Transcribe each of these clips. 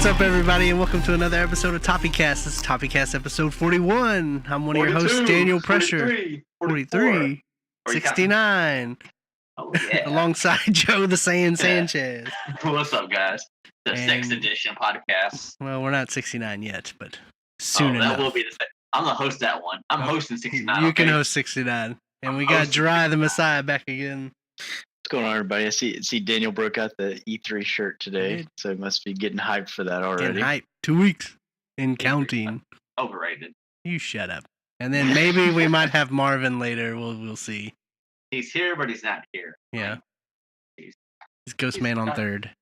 What's up, everybody, and welcome to another episode of TopiCast. This is TopiCast episode 41. I'm one of your hosts, Daniel Pressure. 43. 69. Oh, yeah. Alongside Joe the Saiyan Sanchez. What's up, guys? The And- 6th edition podcast. Well, we're not 69 yet, but soon enough. That will be the same. I'm going to host that one. I'm hosting 69. You can host 69. And we got Dry the Messiah back again. What's going on, everybody? I see Daniel broke out the E3 shirt today, so he must be getting hyped for that already. Getting hype. 2 weeks and counting. Overrated. You shut up. And then maybe we might have Marvin later. We'll see. He's here, but he's not here. Yeah. He's Ghostman on not- third.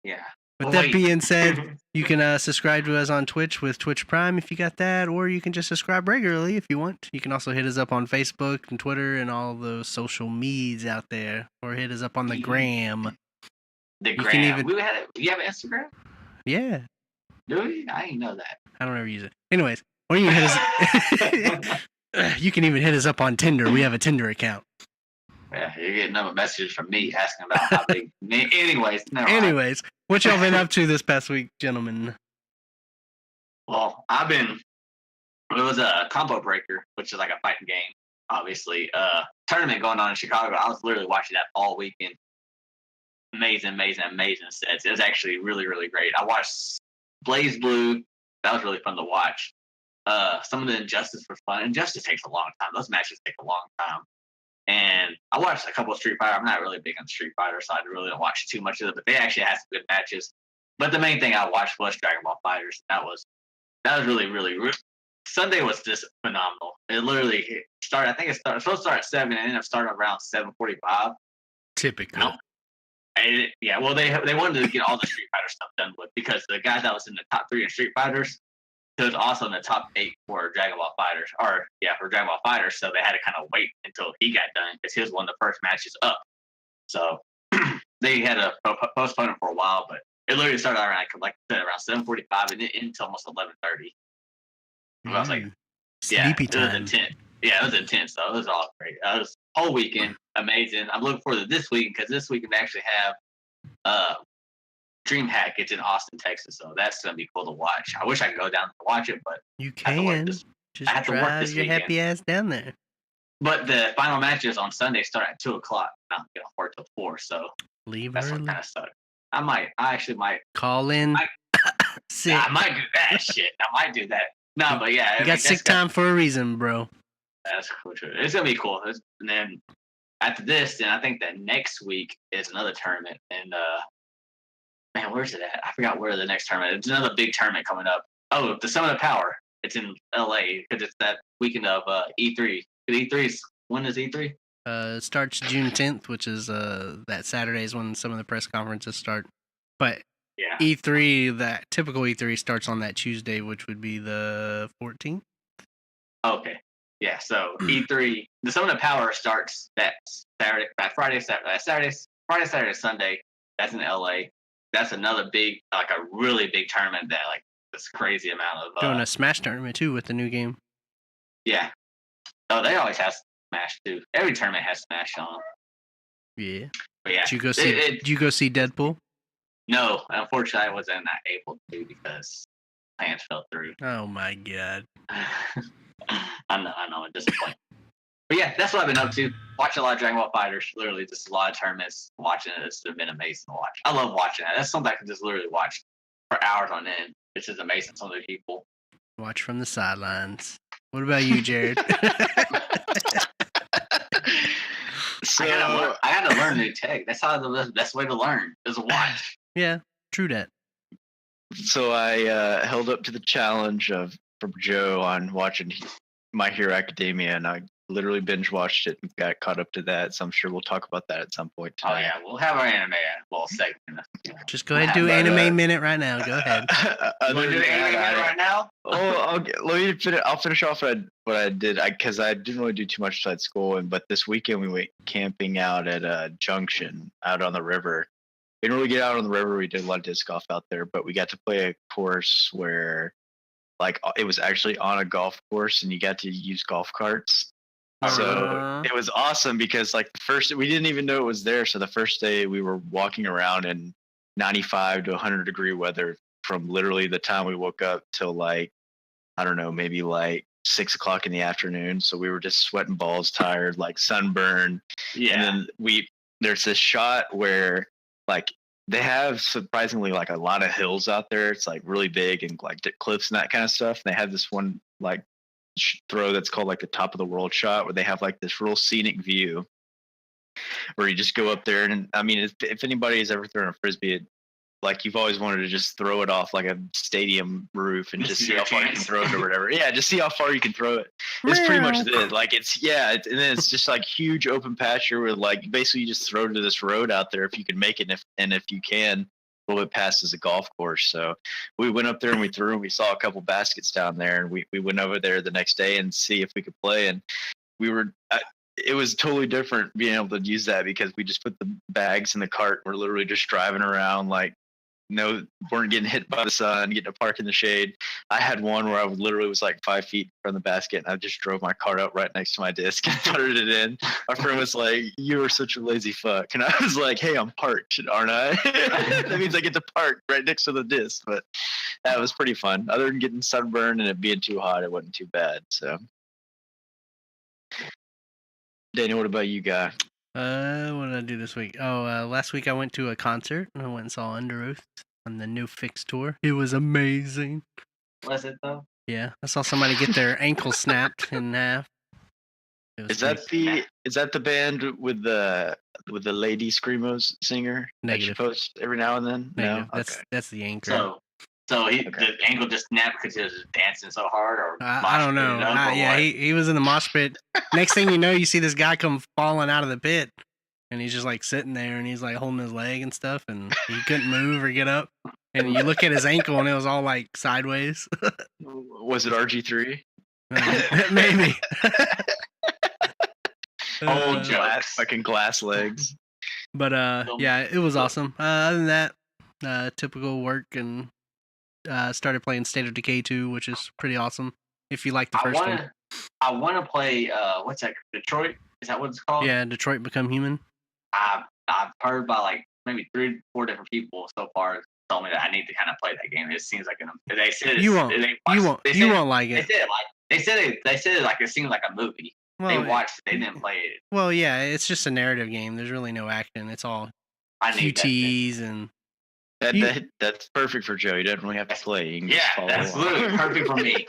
Yeah. With that being said, you can subscribe to us on Twitch with Twitch Prime if you got that, or you can just subscribe regularly if you want. You can also hit us up on Facebook and Twitter and all those social medias out there, or hit us up on the gram. The You gram. can even- You have an Instagram? Yeah, Do we? I didn't know that. I don't ever use it. Anyways, or you can hit us. You can even hit us up on Tinder. We have a Tinder account. Yeah, you're getting a message from me asking about how big. Anyways, never mind. Anyways, what y'all been up to this past week, gentlemen? Well, it was a Combo Breaker, which is like a fighting game, obviously. Tournament going on in Chicago. I was literally watching that all weekend. Amazing sets. It was actually really, really great. I watched Blaze Blue. That was really fun to watch. Some of the Injustice were fun. Injustice takes a long time. Those matches take a long time. And I watched a couple of Street Fighter. I'm not really big on Street Fighter, so I really don't watch too much of it. But they actually had some good matches. But the main thing I watched was Dragon Ball FighterZ. That was really, really. Sunday was just phenomenal. It literally started. I think it was supposed to start at 7, and ended up starting around 7:45. Typical. No. Yeah, well, they wanted to get all the Street Fighter stuff done with, because the guy that was in the top 3 in Street Fighters, he was also in the top 8 for Dragon Ball FighterZ, for Dragon Ball FighterZ. So they had to kind of wait until he got done, because he was one of the first matches up. So they had to postpone it for a while, but it literally started around, like I said, around 7:45, and it ended until almost 11:30. I was like, yeah, Sleepy it was time. intense. Yeah, it was intense, though. It was all great. It was whole weekend, amazing. I'm looking forward to this weekend, because this weekend they actually have DreamHack. It's in Austin, Texas, so that's going to be cool to watch. I wish I could go down to watch it, but You I have to work can. this. Just I have to work drive this your weekend. happy ass down there. But the final matches on Sunday start at 2 o'clock. I'm going to work till 4, so Leave that's early. what kind of sucks. I actually might. Call in. Sick. I might do that shit. I might do that. No, but yeah. You got sick time for a reason, bro. That's cool. Too. It's gonna be cool. And then after this, then I think that next week is another tournament. And man, where's it at? I forgot where the next tournament. It's another big tournament coming up. Oh, the Summit of Power. It's in LA, because it's that weekend of E3. When is E3? It starts June 10th, which is that Saturday is when some of the press conferences start. But Yeah. E3, that typical E3 starts on that Tuesday, which would be the 14th. Okay. Yeah. So E3, the Summit of Power starts that Saturday, Friday, Sunday. That's in LA. That's another big, like a really big tournament that like this crazy amount of. Doing a Smash tournament too with the new game. Yeah. Oh, they always have Smash too. Every tournament has Smash on. Yeah. But yeah. Did you go see Deadpool? No, unfortunately, I wasn't able to, because plans fell through. Oh my god. I know, it's disappointing. But yeah, that's what I've been up to. Watching a lot of Dragon Ball FighterZ. Literally, just a lot of tournaments. Watching it, it's been amazing to watch. I love watching that. That's something I can just literally watch for hours on end. It's just amazing. Some of the people. Watch from the sidelines. What about you, Jared? So I gotta learn new tech. That's how the best way to learn is to watch. Yeah, true that. So I held up to the challenge from Joe on watching My Hero Academia, and I literally binge watched it and got caught up to that. So I'm sure we'll talk about that at some point Oh tonight. yeah, we'll have our anime segment. Just go ahead and do But, anime minute right now. Go ahead. You want to do the anime right now? I'll finish off what I did, because I didn't really do too much besides school. But this weekend we went camping out at Junction out on the river. We didn't really get out on the river. We did a lot of disc golf out there, but we got to play a course where, like, it was actually on a golf course, and you got to use golf carts. So it was awesome, because like we didn't even know it was there. So the first day we were walking around in 95 to 100 degree weather, from literally the time we woke up till like, I don't know, maybe like 6 o'clock in the afternoon. So we were just sweating balls, tired, like sunburned. Yeah. And then there's this shot where like they have surprisingly like a lot of hills out there. It's like really big and like cliffs and that kind of stuff. And they have this one like throw that's called like the top of the world shot where they have like this real scenic view where you just go up there. And I mean, if anybody has ever thrown a frisbee, like you've always wanted to just throw it off like a stadium roof and just see how far you can throw it or whatever. Yeah, just see how far you can throw it. It's pretty much it. Like and then it's just like huge open pasture where like basically you just throw to this road out there if you can make it, and if you can, a little bit past is a golf course. So we went up there and we threw, and we saw a couple baskets down there, and we went over there the next day and see if we could play, and we were. It was totally different being able to use that because we just put the bags in the cart. We're literally just driving around like. No, weren't getting hit by the sun, getting to park in the shade. I had one where I literally was like 5 feet from the basket, and I just drove my cart out right next to my disc and putted it in. My friend was like, "You are such a lazy fuck," and I was like, "Hey, I'm parked, aren't I?" That means I get to park right next to the disc. But that was pretty fun. Other than getting sunburned and it being too hot, it wasn't too bad. So, Daniel, what about you, guy? What did I do this week? Oh, last week I went to a concert. I went and saw Under Oath on the new Fix tour. It was amazing. Was it though? Yeah, I saw somebody get their ankle snapped in half. Is that the band with the lady screamos singer Negative. that you post every now and then? Negative. No, That's the anchor. So the ankle just snapped because he was just dancing so hard, or I don't know. Yeah, he was in the mosh pit. Next thing you know, you see this guy come falling out of the pit, and he's just like sitting there, and he's like holding his leg and stuff, and he couldn't move or get up. And you look at his ankle, and it was all like sideways. Was it RG3? Maybe. Old jokes. Fucking glass legs. But yeah, it was awesome. Other than that, typical work, and started playing State of Decay 2, which is pretty awesome. If you like the first one. I want to play. What's that? Detroit? Is that what it's called? Yeah, Detroit Become Human. I've heard by like maybe 3 or 4 different people so far told me that I need to kind of play that game. It seems like they said you won't like it. They said it like it seems like a movie. Well, they didn't play it. Well, yeah, it's just a narrative game. There's really no action. It's all QTs and. That's perfect for Joe. He doesn't really have to play. That's literally perfect for me.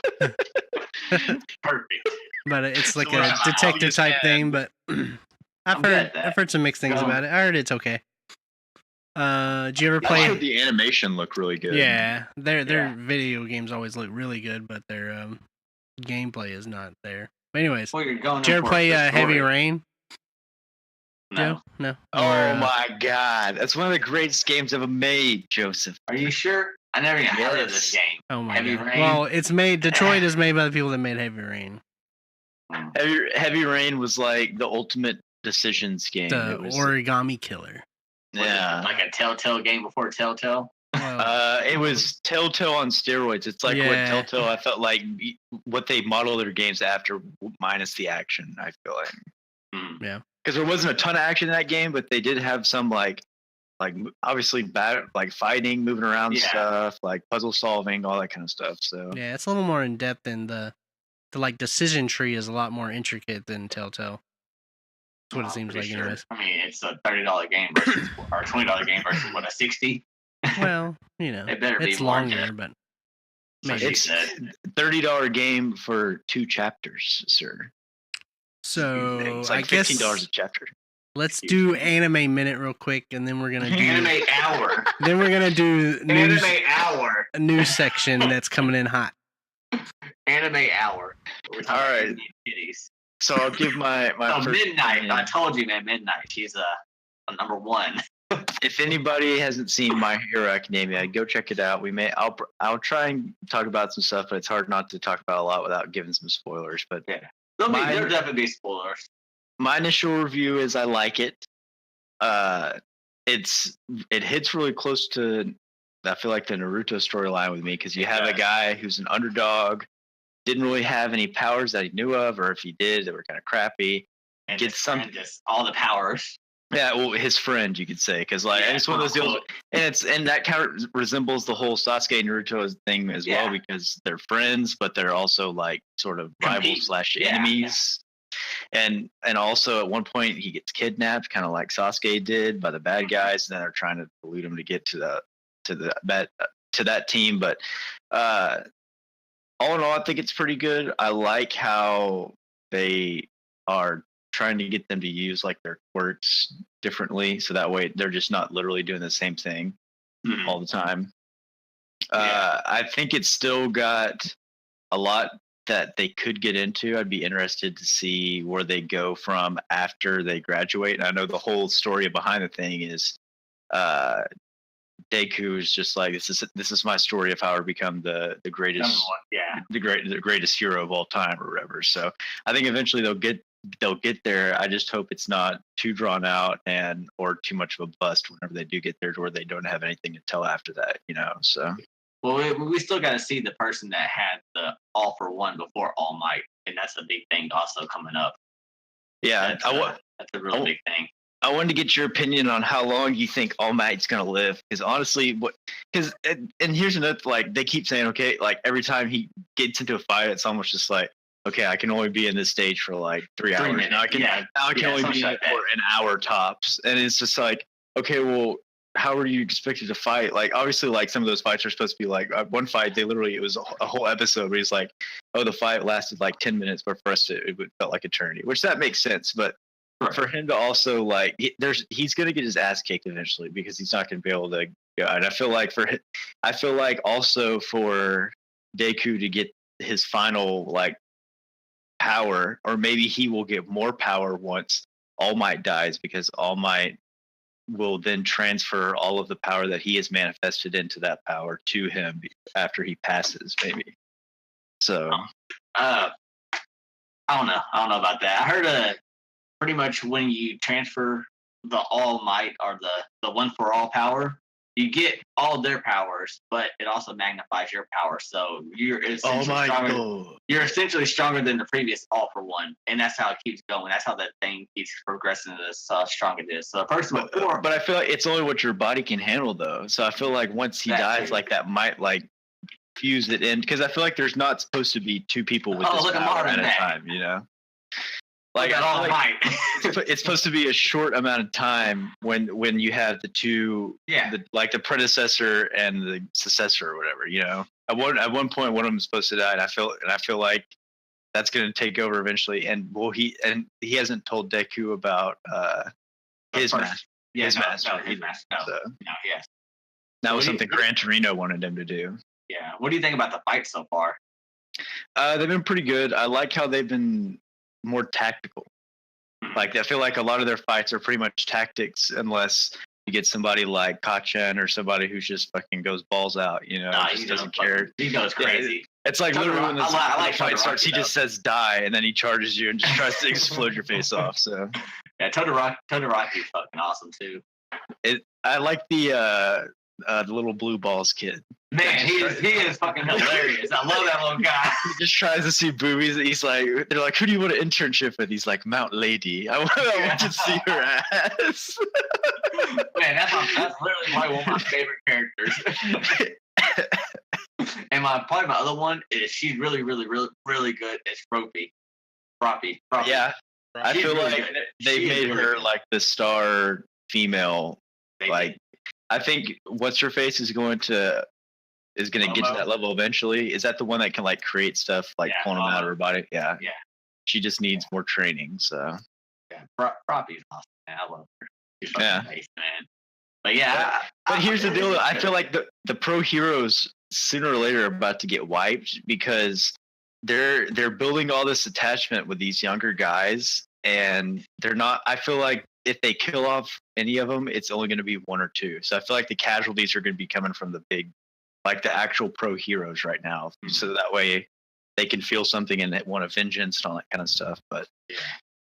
Perfect. But it's like a detective type thing. But I've heard some mixed things about it. I heard it's okay. Did you ever play? The animation looked really good. Yeah, their video games always look really good, but their gameplay is not there. But anyways, did you ever play Heavy Rain? No. No. Oh my God, that's one of the greatest games ever made, Joseph. Are you sure? I never even heard of this game. Oh my God. Rain? Well, it's made. Detroit is made by the people that made Heavy Rain. Heavy Rain was like the ultimate decisions game. The origami killer. Yeah, like a Telltale game before Telltale. It was Telltale on steroids. It's like what Telltale. I felt like what they model their games after, minus the action. I feel like. Yeah. Because there wasn't a ton of action in that game, but they did have some like obviously bad like fighting, moving around stuff, like puzzle solving, all that kind of stuff. So yeah, it's a little more in depth, and the like decision tree is a lot more intricate than Telltale. That's what it seems like, anyways. I mean, it's a $30 game versus or a $20 game versus what, a $60? Well, it's longer, but maybe. It's $30 game for 2 chapters, sir. So it's like $15 a chapter. Let's do Anime Minute real quick, and then we're gonna do Anime Hour. Then we're gonna do Anime Hour, a news section that's coming in hot. Anime Hour. All right. So I'll give my first Midnight. opinion. I told you, man. Midnight. She's a number 1. If anybody hasn't seen My Hero Academia, go check it out. I'll try and talk about some stuff, but it's hard not to talk about a lot without giving some spoilers. But yeah. There'll definitely be spoilers. My initial review is I like it. It hits really close to, I feel like, the Naruto storyline with me, because you have a guy who's an underdog, didn't really have any powers that he knew of, or if he did, they were kind of crappy. And just all the powers. Yeah, well, his friend, you could say, because like it's one of those deals, and that kind of resembles the whole Sasuke and Naruto thing as well, because they're friends, but they're also like sort of rivals / enemies. And also at one point he gets kidnapped, kind of like Sasuke did, by the bad guys, and then they're trying to elude him to get to that team. But all in all, I think it's pretty good. I like how they are trying to get them to use like their quirks differently, so that way they're just not literally doing the same thing all the time. I think it's still got a lot that they could get into. I'd be interested to see where they go from after they graduate. And I know the whole story behind the thing is Deku is just like, this is my story of how I become the greatest, the greatest hero of all time or whatever. So I think eventually they'll get there. I just hope it's not too drawn out or too much of a bust whenever they do get there, to where they don't have anything to tell after that, So. Well, we still got to see the person that had the All for One before All Might, and that's a big thing also coming up. Yeah, that's a really big thing. I wanted to get your opinion on how long you think All Might's gonna live. Because honestly, and here's another, like, they keep saying, okay, like every time he gets into a fight, it's almost just like, okay, I can only be in this stage for like 3 hours. Now I can only be in it for an hour tops. And it's just like, okay, well, how are you expected to fight? Like, obviously, like some of those fights are supposed to be like one fight. It was a whole episode where he's like, oh, the fight lasted like 10 minutes, but for us it felt like eternity, which that makes sense. But for him to also like, he's gonna get his ass kicked eventually, because he's not gonna be able to go. And I feel like also for Deku to get his final like power, or maybe he will get more power once All Might dies, because All Might will then transfer all of the power that he has manifested into that power to him after he passes, maybe. So I don't know about that. I heard pretty much when you transfer the All Might, or the One for All power, you get all their powers, but it also magnifies your power. So you're essentially stronger than the previous All for One, and that's how it keeps going. That's how that thing keeps progressing to how strong it is. So a person before, but I feel like it's only what your body can handle, though. So I feel like once he dies, like that might like fuse it in, because I feel like there's not supposed to be two people with this power at a time, Like, it's supposed to be a short amount of time when you have the two, like the predecessor and the successor or whatever. At one point, one of them is supposed to die, and I feel like that's going to take over eventually. And he hasn't told Deku about his master. His master. Yes. That was something Gran Torino wanted him to do. Yeah. What do you think about the fight so far? They've been pretty good. I like how they've been more tactical. Like, I feel like a lot of their fights are pretty much tactics, unless you get somebody like Kachen or somebody who just fucking goes balls out, just doesn't care. He goes crazy. It's like literally when the fight starts, he just says die, and then he charges you and just tries to explode your face off. So yeah, Todoroki is fucking awesome too. I like the little blue balls kid. Man, he is fucking hilarious. I love that little guy. He just tries to see boobies. He's like, they're like, who do you want an internship with? He's like, Mount Lady. I want to see her ass. Man, that's literally one of my favorite characters. And probably my other one is, she's really, really, really, really good at Froppy. Yeah, I feel really like they made her like the star female. Like, I think what's her face is going to get to that level eventually. Is that the one that can like create stuff like pulling them out of her body? Yeah. Yeah. She just needs more training. So yeah, Froppy's awesome. Man. I love her. She's fucking nice, man. But yeah. But here's the deal. I feel like the pro heroes sooner or later are about to get wiped, because they're building all this attachment with these younger guys, and they're not. I feel like if they kill off any of them, it's only going to be one or two. So I feel like the casualties are going to be coming from the big, like the actual pro heroes right now. So that way they can feel something and want a vengeance and all that kind of stuff. But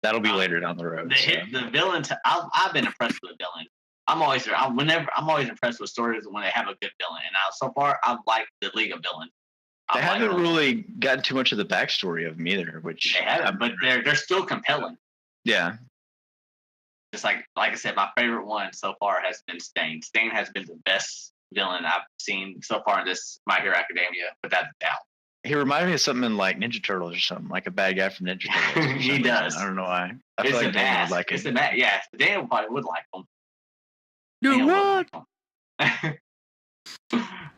that'll be later down the road. The villains, I've been impressed with the villains. I'm always impressed with stories when they have a good villain. And so far, I've liked the League of Villains. They haven't really gotten too much of the backstory of them either, which they haven't, but they're still compelling. Yeah. just like I said, my favorite one so far has been Stain. Stain has been the best villain I've seen so far in this My Hero Academia, without a doubt. He reminded me of something like Ninja Turtles or something, like a bad guy from Ninja Turtles. He does. I don't know why. I It's feel a like Daniel would mask. like It's it. a mask. Yeah, Daniel probably would like him. You Daniel would what? like him.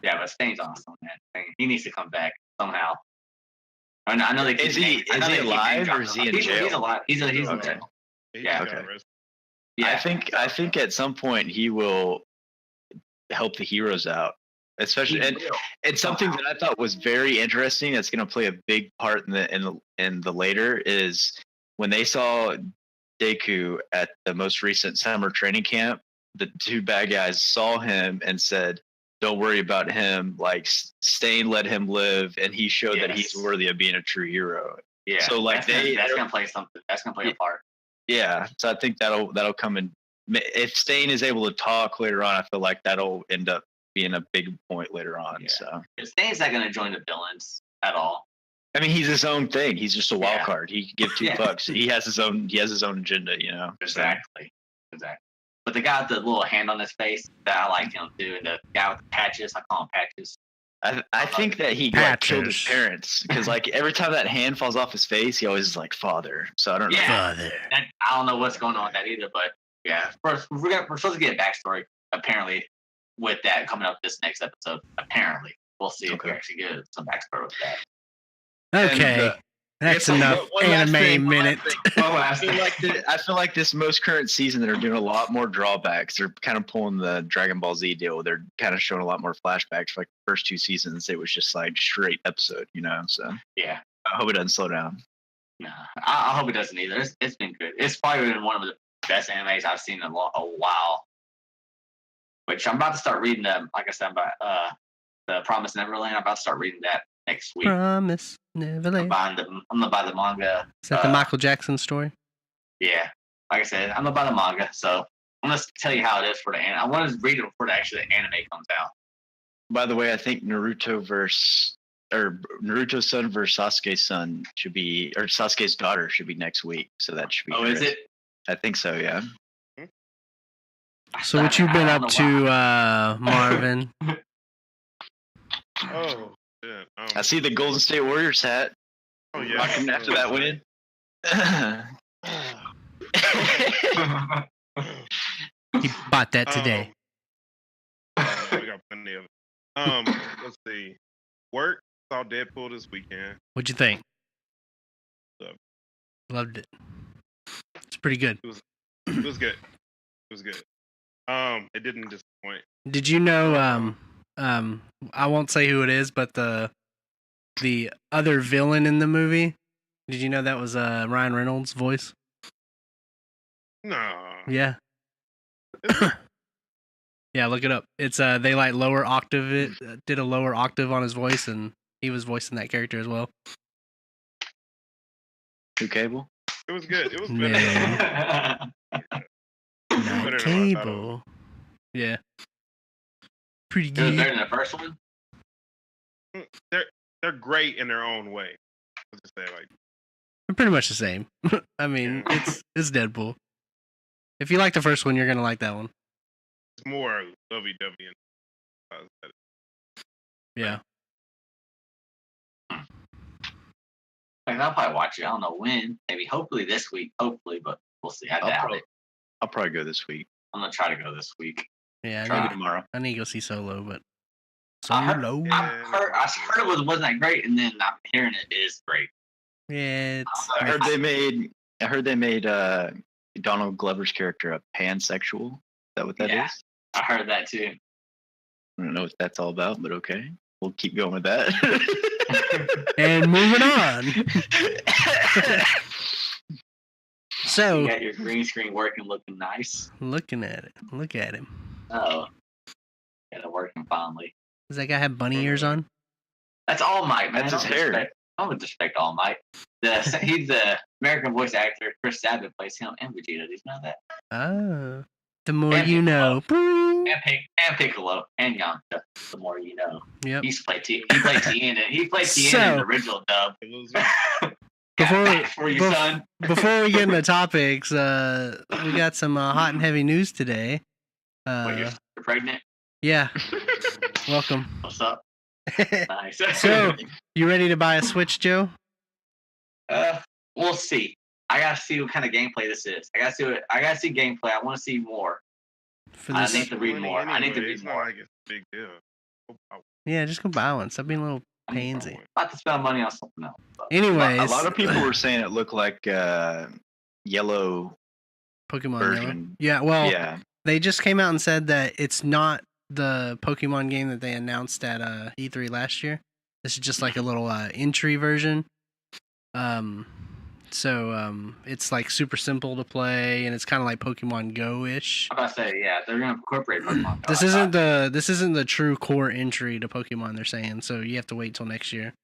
Yeah, but Stain's awesome, man. Stain, he needs to come back somehow. I know they keep Is he alive or is he in jail? He's alive. He's in Okay. jail. He Yeah. got Okay. arrested. Yeah, I think at some point he will help the heroes out, especially and something that I thought was very interesting. That's going to play a big part in the later is when they saw Deku at the most recent summer training camp. The two bad guys saw him and said, "Don't worry about him. Like Stain let him live, and he showed that he's Yes. worthy of being a true hero." yeah. So like that's gonna play something. That's gonna play a part. Yeah, so I think that'll come in. If Stain is able to talk later on, I feel like that'll end up being a big point later on. Yeah. So Stain's not gonna join the villains at all. I mean, he's his own thing. He's just a wild Yeah. card. He can give two Yeah. fucks. He has his own agenda, you know. So, Exactly. But the guy with the little hand on his face, that I like him too. And the guy with the patches, I call him patches. I think that he like, killed his Patches. parents because like every time that hand falls off his face, he always is like father. So I don't know. Yeah. Father. I don't know what's going on with that either, but yeah, first we're supposed to get a backstory apparently with that coming up this next episode. Apparently, we'll see if we Okay. actually get some backstory with that. Okay. And, That's one enough last anime thing, one minute. last thing. I feel like this most current season they're doing a lot more drawbacks. They're kind of pulling the Dragon Ball Z deal. They're kind of showing a lot more flashbacks. For like the first two seasons, it was just like straight episode, you know. So Yeah, I hope it doesn't slow down. nah, I hope it doesn't either. It's been good. It's probably been one of the best animes I've seen in a while. Which I'm about to start reading them. Like I said, about the Promised Neverland. I'm about to start reading that next week. Promise Neverland. I'm gonna buy the manga. Is that the Michael Jackson story? Yeah, like I said, I'm gonna buy the manga. So I'm gonna tell you how it is for the anime. I want to read it before the anime comes out. By the way, I think Naruto's son versus Sasuke's son should be, or Sasuke's daughter should be next week. So that should be. Oh, is good. it? I think so. Yeah. So what you been I up don't to, know why. Marvin? Oh, shit. I see the Golden State Warriors hat. Oh, yeah. Rocking after that win. He bought that today. We got plenty of it. Let's see. Work. Saw Deadpool this weekend. What'd you think? Loved Loved it. It's pretty good. It was good. It was good. It didn't disappoint. Did you know? I won't say who it is, but the other villain in the movie. Did you know that was Ryan Reynolds' voice? No. Yeah. Yeah, look it up. It's they like lower octave it, did a lower octave on his voice, and he was voicing that character as well. Who Cable? It was good. It was No. better. Not Better than what I thought it Cable. Yeah. Pretty It was good. better than the first one. They're great in their own way. Let's just say like They're pretty much the same. I mean, it's Deadpool. If you like the first one, you're gonna like that one. it's more lovey-dovey and Yeah. Like, I'll probably watch it. I don't know when. Maybe, hopefully this week. Hopefully, but we'll see. I doubt it. I'll probably go this week. I'm gonna try to go this week. Yeah, Try. Maybe tomorrow. I need to go see Solo, but I heard- Solo. I heard it wasn't that great, and then I'm hearing it is great. Yeah, it's I heard they made Donald Glover's character a pansexual. Is that what that is? Yeah. I heard that too. I don't know what that's all about, but okay. We'll keep going with that. and moving on. So You got your green screen working, looking nice. looking at it, look at him. Oh, got it working finally. Does that guy have bunny ears on? That's All Might, man. That's his Don't hair. disrespect- Don't disrespect All Might. He's the American voice actor. Chris Sabat plays him and Vegeta. Did you know that? Oh, the more And you know. Boom. And Piccolo and Yamcha. The more you know. Yep. He played Tien in the original dub. it was Got Before- back for you, bef- son. Before we get into topics, we got some hot and heavy news today. Wait, you're pregnant? Yeah, welcome. What's up? Nice. So, you ready to buy a Switch, Joe? We'll see. I gotta see what kind of gameplay this is. I gotta see gameplay. I want to see more. For I this, need to read more. I need to Anyway, read it's more. not like it's a big deal. yeah, just go buy one. Stop being a little I'm pansy. about to spend money on something else. But Anyways, A lot of people were saying it looked like yellow Pokemon version. Yellow. Yeah, well, Yeah. they just came out and said that it's not the Pokemon game that they announced at E3 last year. This is just like a little entry version. So it's like super simple to play, and it's kind of like Pokemon Go-ish. I'm about to say, yeah, they're gonna incorporate Pokemon Go. This I isn't thought. this isn't the true core entry to Pokemon. They're saying, so you have to wait till next year.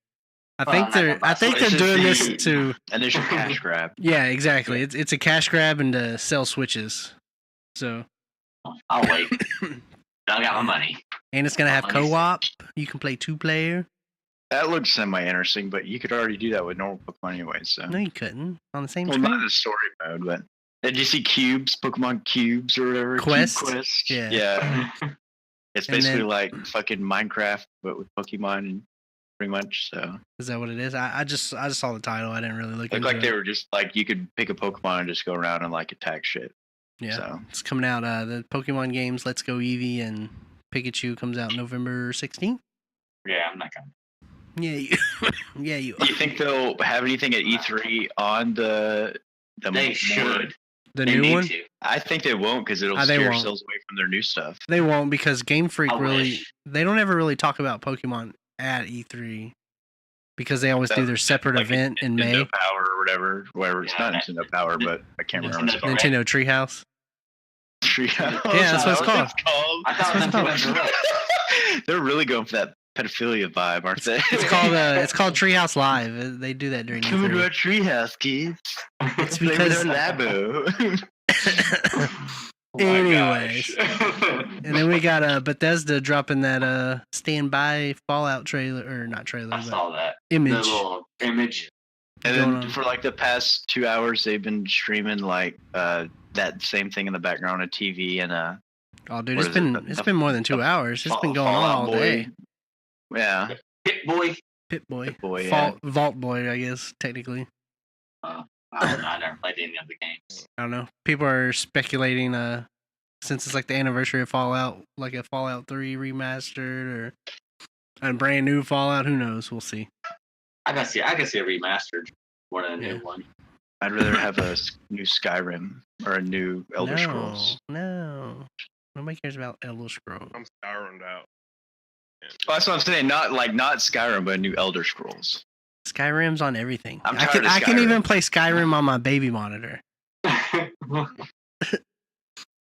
I Well, think I'm not gonna buy they're It's just doing this the to initial cash grab. yeah, exactly. It's a cash grab and to sell Switches. So I'll wait. I got my money. and it's gonna have Let me see. co-op. You can play 2-player. That looks semi-interesting, but you could already do that with normal Pokemon anyway. So, No, you couldn't on the same well, screen. not in the story mode, but did you see cubes, Pokemon cubes or whatever? Quest? Cube Quest. Yeah. Yeah. It's And basically then- like fucking Minecraft, but with Pokemon, and pretty much. So, Is that what it is? I just saw the title. I didn't really look looked into like it. they were just like you could pick a Pokemon and just go around and like attack shit. Yeah, So, it's coming out. The Pokemon games, Let's Go Eevee and Pikachu comes out November 16th. Yeah, I'm not gonna. Yeah, you, yeah, you. do you think they'll have anything at E3 on the They more- should. The They new need one? to. I think they won't because it'll They steer won't. ourselves away from their new stuff. They won't because Game Freak I really. wish. They don't ever really talk about Pokemon at E3 because they always do their separate Like event in Nintendo May. Power or whatever. It's Yeah, not Nintendo Power, but I can't remember what it's called. Nintendo Treehouse. Treehouse. Yeah, that's what it's called. I thought That's what it's Nintendo Direct. They're really going for that pedophilia vibe, aren't they? It's called Treehouse Live. They do that during Coming to our E3. treehouse, kids. It's Play with because- our Labo. Oh my Anyways. gosh. And then we got Bethesda dropping that standby Fallout trailer, or not trailer, I but saw that. The image. little image. And going then on. for like the past 2 hours, they've been streaming like that same thing in the background of TV and Oh, dude, what it's is it? been it's been more than 2 hours. It's been going on Fallout all Boy. day. Yeah, Hit Boy. Pit Boy, Pit Boy, yeah. Vault Boy, I guess technically. I don't know. I never played any of the games. I don't know. People are speculating since it's like the anniversary of Fallout, like a Fallout 3 remastered or a brand new Fallout. Who knows? We'll see. I can see a remastered more than a new Yeah. one. I'd rather have a new Skyrim or a new Elder Scrolls. No. Nobody cares about Elder Scrolls. I'm Skyrimmed out. And Well, that's what I'm saying. Not Skyrim, but a new Elder Scrolls. Skyrim's on everything. I'm I tired of can Skyrim. even play Skyrim on my baby monitor.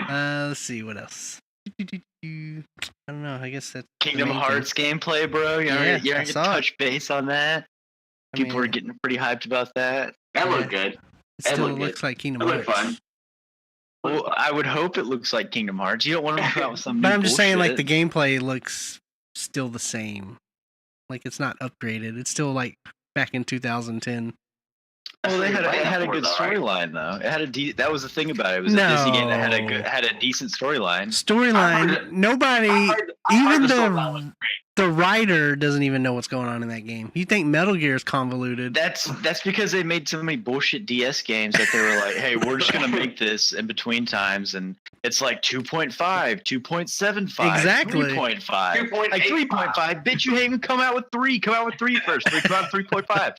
Let's see what else. I don't know. I guess that's the Kingdom main Hearts gameplay, bro. You Yeah, already I get saw it. touch base on that. I People mean, are getting pretty hyped about that. That Yeah. looked good. It that still looked good. looks like Kingdom That looked Hearts. fun. Well, I would hope it looks like Kingdom Hearts. You don't want to come out with some. But new I'm just saying, like, the bullshit. gameplay looks still the same. Like, it's not upgraded. It's still like back in 2010. Well, That's it what you're had a playing good for, though, right? storyline though. It had that was the thing about it. It was a Disney game that No. had a decent storyline. I Storyline. heard Nobody, I heard even the storyline was the great. the writer doesn't even know what's going on in that game. You think Metal Gear is convoluted? That's because they made so many bullshit DS games that they were like, hey, we're just gonna make this in between times, and it's like 2.5, 2.75, Exactly. 3.5, 3.85. like 3.5. Bitch, you haven't come out with 3. Come out with 3 first. Come out with 3.5.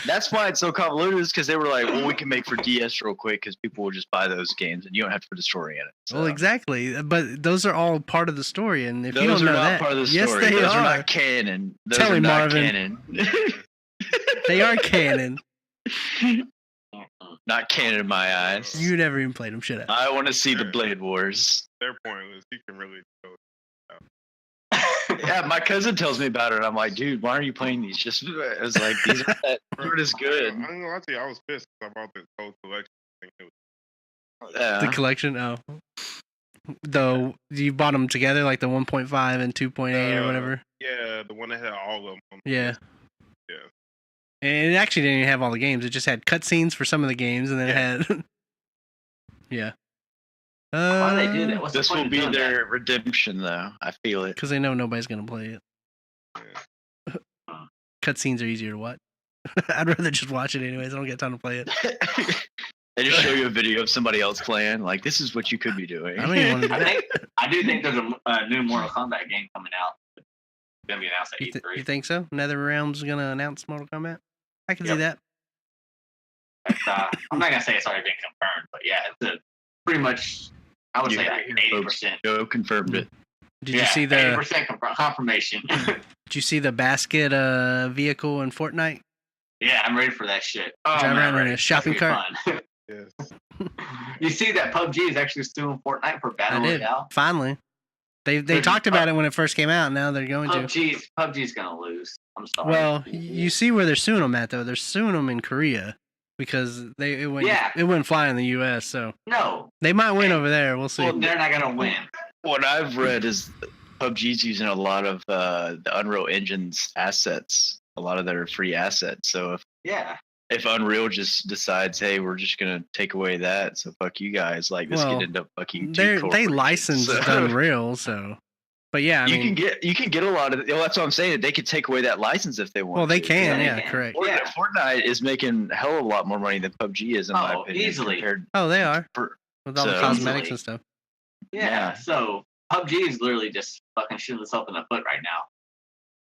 That's why it's so convoluted, is because they were like, well, we can make for DS real quick because people will just buy those games and you don't have to put a story in it. So. Well, exactly. But those are all part of the story, and if you Those don't are know not that, part of the yes, story. they Those are. not canon. Those Tell are me, not Marvin. canon. They are canon. Not canon in my eyes. You never even played them. Shut up. I want to see the Blade Wars. They're pointless. You can really go. Yeah, my cousin tells me about it. And I'm like, dude, why are you playing these? Just I was like, these are not as good. I'm gonna lie to you, I was pissed because I bought this whole collection. I think it was The Yeah. collection. Oh, though you bought them together, like the 1.5 and 2.8 or whatever. Yeah, the one that had all of them. Yeah. Yeah. And it actually didn't even have all the games. It just had cutscenes for some of the games, and then it had. Yeah. Why do they do that? What's This the point will of be doing their redemption, though. I feel it. Because they know nobody's gonna play it. Yeah. Cutscenes are easier to watch. I'd rather just watch it anyways. I don't get time to play it. They just show you a video of somebody else playing. Like, this is what you could be doing. I don't even want to do that. I do think there's a new Mortal Kombat game coming out. It's gonna be announced at E3. You think so? NetherRealm's gonna announce Mortal Kombat? I can see Yep. that. It's, I'm not gonna say it's already been confirmed, but yeah, it's pretty much. I would You say got like your 80%. Joe confirmed it. Did you see the 80% confirmation? Did you see the basket vehicle in Fortnite? Yeah, I'm ready for that shit. Oh, Drive man, around in ready. a shopping That's gonna cart? be fun. Yes. You see that PUBG is actually suing Fortnite for I Battle did. Royale? Finally. They Good. talked about it when it first came out. Now they're going to. PUBG's gonna lose. I'm sorry. Well, you see where they're suing them at though. They're suing them in Korea because it wouldn't fly in the U.S. So no, they might win over there. We'll see. well, they're not gonna win. What I've read is PUBG's using a lot of the Unreal Engine's assets, a lot of their free assets. So Yeah, if Unreal just decides, hey, we're just gonna take away that, so fuck you guys, like this Well, could end up fucking. They licensed Unreal, so. But yeah, I mean, you can get a lot of. Well, that's what I'm saying. They could take away that license if they want. well, they to. can, Yeah, yeah, correct. Yeah. Fortnite is making a hell of a lot more money than PUBG is, in my opinion. Easily. Compared Oh, they are for, with all the so- cosmetics Easily. and stuff. yeah. So PUBG is literally just fucking shooting itself in the foot right now.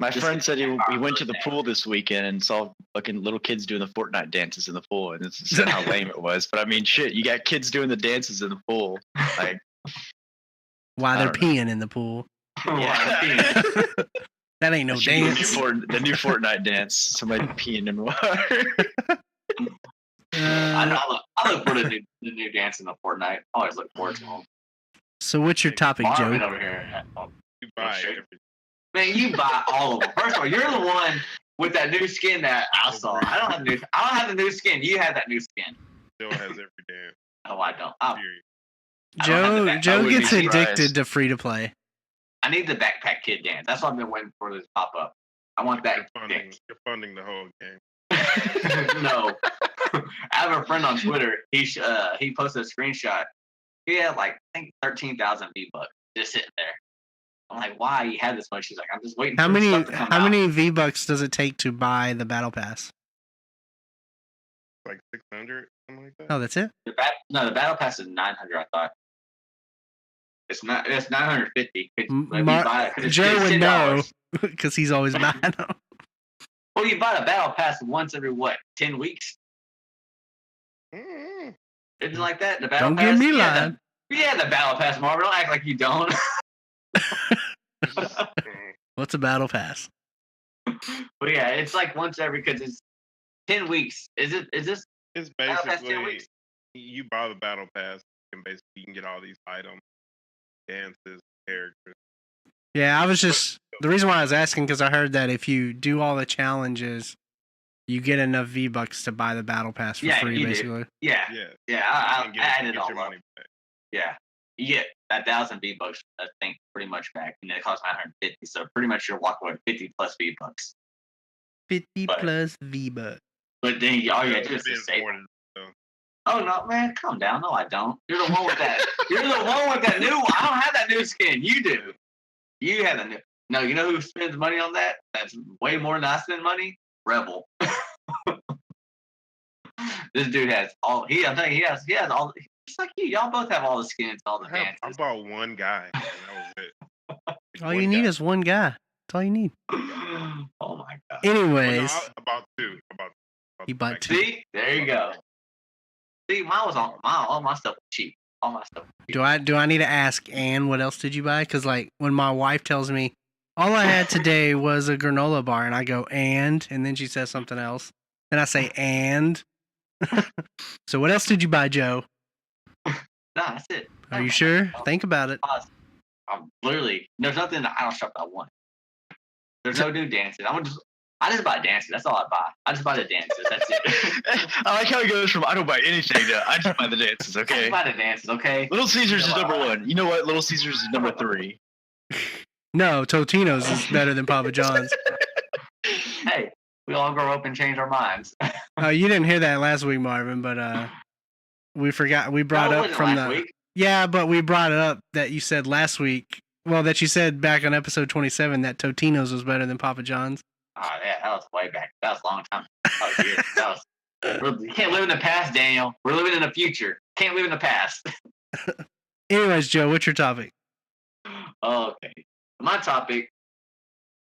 my Just friend said he like went to the that. pool this weekend and saw fucking little kids doing the Fortnite dances in the pool, and this is how lame it was. But I mean, shit, you got kids doing the dances in the pool. Like, Why I they're don't know. peeing in the pool. Yeah. That ain't no that should be dance. the new Fortnite dance. Somebody peeing in water. I look for the new dance in the Fortnite. I always look forward to them. So what's your topic, Marvin Joe? over here. You buy shit. everything. Man, you buy all of them. First of all, you're the one with that new skin that I saw. I don't have the new skin. You have that new skin. Joe has every damn No, I don't. period. I don't have the back- I Joe wouldn't gets be surprised. addicted to free to play. I need the backpack kid dance. That's what I've been waiting for this pop up. I want that. You're funding the whole game. No. I have a friend on Twitter. He posted a screenshot. He had like I think 13,000 V-Bucks just sitting there. I'm like, why you had this much? She's like, I'm just waiting. How for many stuff to come how out. many V-Bucks does it take to buy the battle pass? Like 600, something like that. Oh, that's it? The battle pass is 900. I thought it's not. It's 950. Joe would know because he's always buying them. Well, you buy the battle pass once every 10 weeks? Mm-hmm. Isn't it like that? The battle Don't pass. get me lying. Yeah, the battle pass, Marvin. Don't act like you don't. What's a battle pass? But yeah, it's like once every because it's 10 weeks. Is this It's battle pass 10 basically weeks? you buy the battle pass, and basically you can get all these items, dances, characters. Yeah, I was just the reason why I was asking because I heard that if you do all the challenges, you get enough V-Bucks to buy the battle pass for Yeah, free, you do. basically. Yeah, Yeah, yeah. I you can added get all your up. money back. Yeah, you get 1,000 V-Bucks. I think pretty much back, and it costs 950. So pretty much you're walking away with 50 plus V-Bucks. 50 But- plus V-Bucks. But then all you Yeah, gotta do is it's just save. more than- Oh no, man, calm down. No, I don't. You're the one with that. You're the one with that new. I don't have that new skin. You do. You have the new. No, you know who spends money on that? That's way more than I spend money. Rebel. This dude has all. I'm telling you, he has all. It's like you. Y'all both have all the skins, all the I dances. bought one guy, and that was it. Like All one you need guy. is one guy. That's all you need. Oh my god. Well, no, Anyways, I bought two. You bought back- two. See, there you go. See, mine was all my stuff was cheap. All my stuff. Was cheap. do I need to ask Ann what else did you buy? Because like when my wife tells me all I had today was a granola bar, and I go and then she says something else, and I say and. So what else did you buy, Joe? Nah, that's it. Are you sure? Think about it. I'm literally there's nothing that I don't shop that I want. There's no new dances. I just buy dances. That's all I buy. I just buy the dances. That's it. I like how he goes from I don't buy anything to I just buy the dances. I Okay. just buy the dances. Okay. Little Caesars is You know number what? one. You know what? Little Caesars is number 3. No, Totino's is better than Papa John's. Hey, We all grow up and change our minds. Oh, you didn't hear that last week, Marvin, but we forgot. We brought No, it up wasn't from last the week. yeah, but we brought it up that you said last week. Well, that you said back on episode 27 that Totino's was better than Papa John's. Oh yeah, that was way back. That was a long time. That was years. You can't live in the past, Daniel. We're living in the future. Can't live in the past. Anyways, Joe, what's your topic? Okay. My topic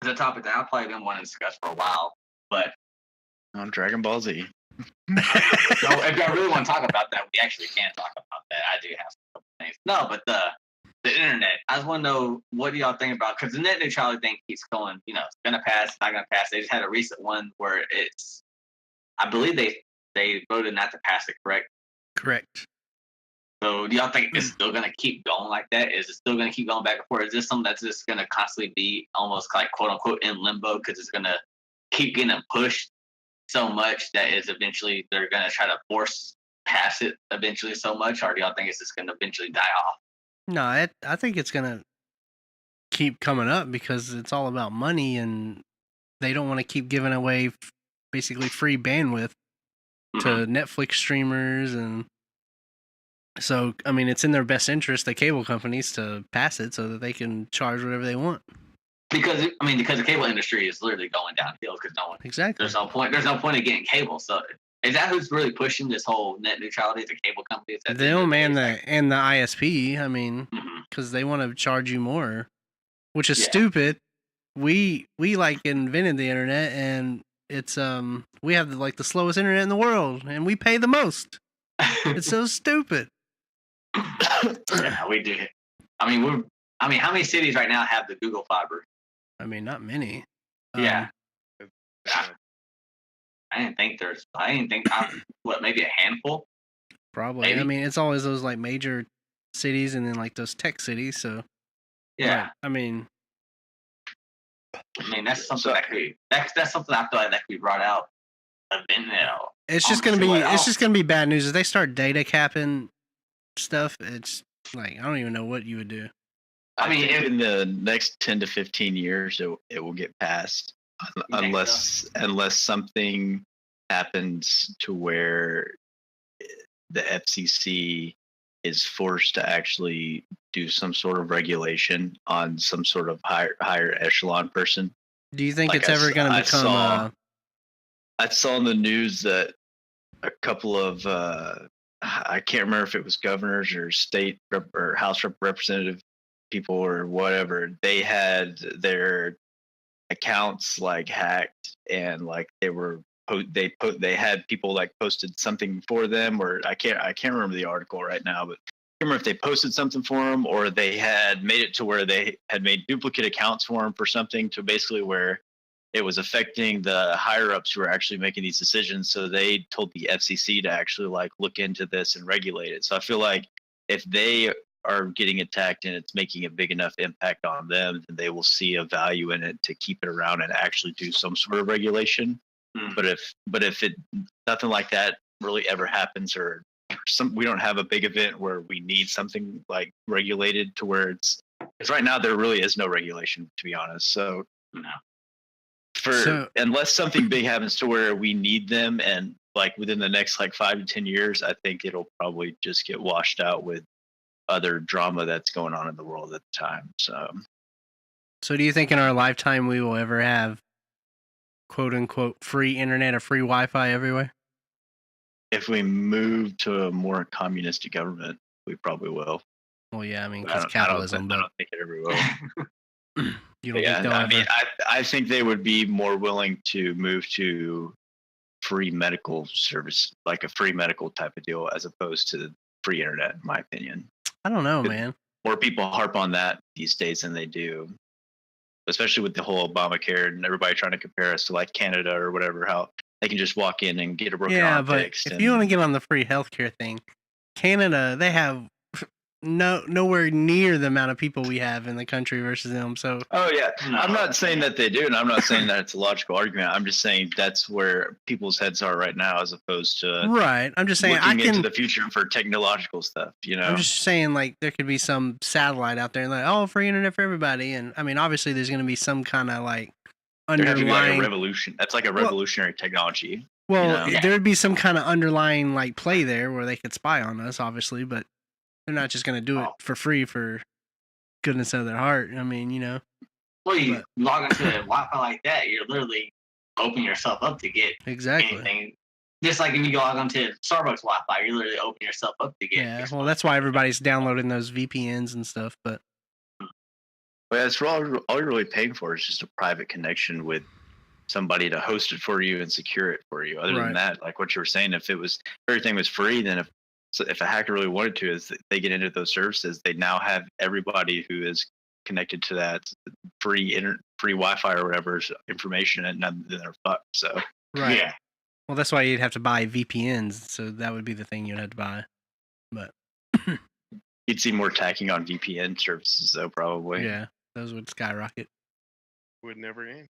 is a topic that I've probably been wanting to discuss for a while, but On Dragon Ball Z. so if y'all really want to talk about that, we actually can talk about that. I do have some things. No, but the internet. I just want to know, what do y'all think about? Because the net neutrality thing keeps going. It's gonna pass. It's not gonna pass. They just had a recent one where I believe they voted not to pass it. Correct. Correct. So do y'all think it's still gonna keep going like that? Is it still gonna keep going back and forth? Is this something that's just gonna constantly be almost like quote unquote in limbo because it's gonna keep getting pushed so much that is eventually they're gonna try to force pass it eventually so much, or do y'all think it's just gonna eventually die off? No, I think it's gonna keep coming up because it's all about money, and they don't want to keep giving away basically free bandwidth to Netflix streamers, and so I mean it's in their best interest, the cable companies, to pass it so that they can charge whatever they want. Because the cable industry is literally going downhill because no one. Exactly. There's no point in getting cable. So is that who's really pushing this whole net neutrality? The cable companies. Them and the ISP. I mean, Mhm. because they want to charge you more, which is Yeah. stupid. We like invented the internet, and it's we have the slowest internet in the world, and we pay the most. It's so stupid. Yeah, we do. I mean, how many cities right now have the Google fiber? I mean, not many. Yeah. I didn't think maybe a handful. Probably. Maybe. I mean, it's always those like major cities and then like those tech cities. So Yeah. I mean, that's something that's something I feel like that could be brought out. it's just gonna be bad news if they start data capping stuff. It's like I don't even know what you would do. I mean, think in the next 10 to 15 years, it will get passed unless something happens to where the FCC is forced to actually do some sort of regulation on some sort of higher echelon person. Do you think it's ever going to become? I saw in the news that a couple of I can't remember if it was governors or state or House representative people or whatever. They had their accounts like hacked, and like they had people like posted something for them, or I can't remember the article right now, but I can't remember if they posted something for them or they had made it to where they had made duplicate accounts for them for something, to basically where it was affecting the higher ups who were actually making these decisions. So they told the FCC to actually like look into this and regulate it. So I feel like if they are getting attacked and it's making a big enough impact on them, then they will see a value in it to keep it around and actually do some sort of regulation. But if nothing like that really ever happens, or we don't have a big event where we need something like regulated to where because right now there really is no regulation, to be honest. So unless something big happens to where we need them, and like within the next like 5 to 10 years, I think it'll probably just get washed out with other drama that's going on in the world at the time. So do you think in our lifetime we will ever have quote unquote free internet or free Wi-Fi everywhere? If we move to a more communistic government, we probably will. Well, yeah, I mean, because capitalism. I don't think it ever will. You don't think they'll ever? Mean, I think they would be more willing to move to free medical service, like a free medical type of deal, as opposed to free internet, in my opinion. I don't know, man. More people harp on that these days than they do, especially with the whole Obamacare and everybody trying to compare us to like Canada or whatever, how they can just walk in and get a broken arm fixed. If you want to get on the free healthcare thing, Canada, they have nowhere near the amount of people we have in the country versus them. So I'm not saying that they do, and I'm not saying that it's a logical argument. I'm just saying that's where people's heads are right now, as opposed to I'm just saying looking into the future for technological stuff. I'm just saying, like, there could be some satellite out there and like, free internet for everybody, and I mean, obviously there's going to be some kind of like There'd have to be like a underlying. revolution. That's like a Well- revolutionary technology. Well, you know? there would be some kind of underlying like play there where they could spy on us, obviously, but they're not just going to do it Oh. for free for goodness of their heart. I mean, Well, you But- log into a Wi-Fi like that, you're literally opening yourself up to get exactly. anything. Just like if you log onto Starbucks Wi-Fi, you're literally opening yourself up to get. Yeah, well, exposed. that's why everybody's downloading those VPNs and stuff. But But that's all you're really paying for is just a private connection with somebody to host it for you and secure it for you. Other Right. than that, like what you were saying, if everything was free, then if a hacker really wanted to, is they get into those services, they now have everybody who is connected to that free Wi-Fi or whatever's information, and then they're fucked. So right. Yeah. Well, that's why you'd have to buy VPNs. So that would be the thing you'd have to buy. But you'd see more tacking on VPN services, though, probably. yeah, those would skyrocket. Would never end.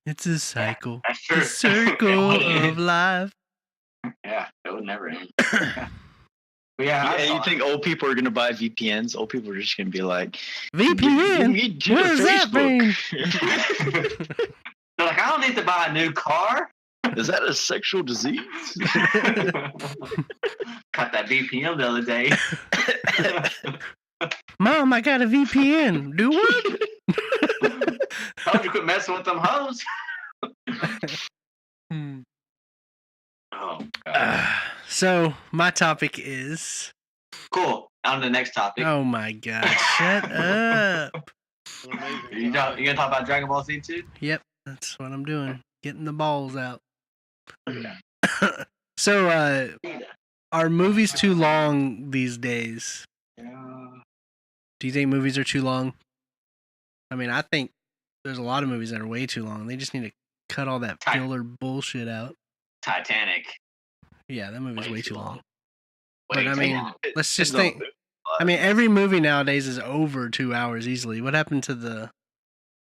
It's a cycle. That's true. The circle It would of life. Yeah, it would never end. Yeah. But yeah, I Yeah, saw you think old people are going to buy VPNs? Old people are just going to be like, VPN? What What does that mean? They're like, I don't need to buy a new car. Is that a sexual disease? Cut that VPN the other day. Mom, I got a VPN. Do what? Told you quit messing with them hoes. Hmm. Oh, God. So my topic is. Cool. On to the next topic. Oh my God! Shut up. Amazing. You gonna talk about Dragon Ball Z too? Yep, that's what I'm doing. Getting the balls out. Yeah. So, are movies too long these days? Do you think movies are too long? I mean, I think there's a lot of movies that are way too long. They just need to cut all that filler bullshit out. Titanic. Yeah, that movie's way too long. Way But, I too mean, long. Let's just think. I mean, every movie nowadays is over 2 hours easily. What happened to the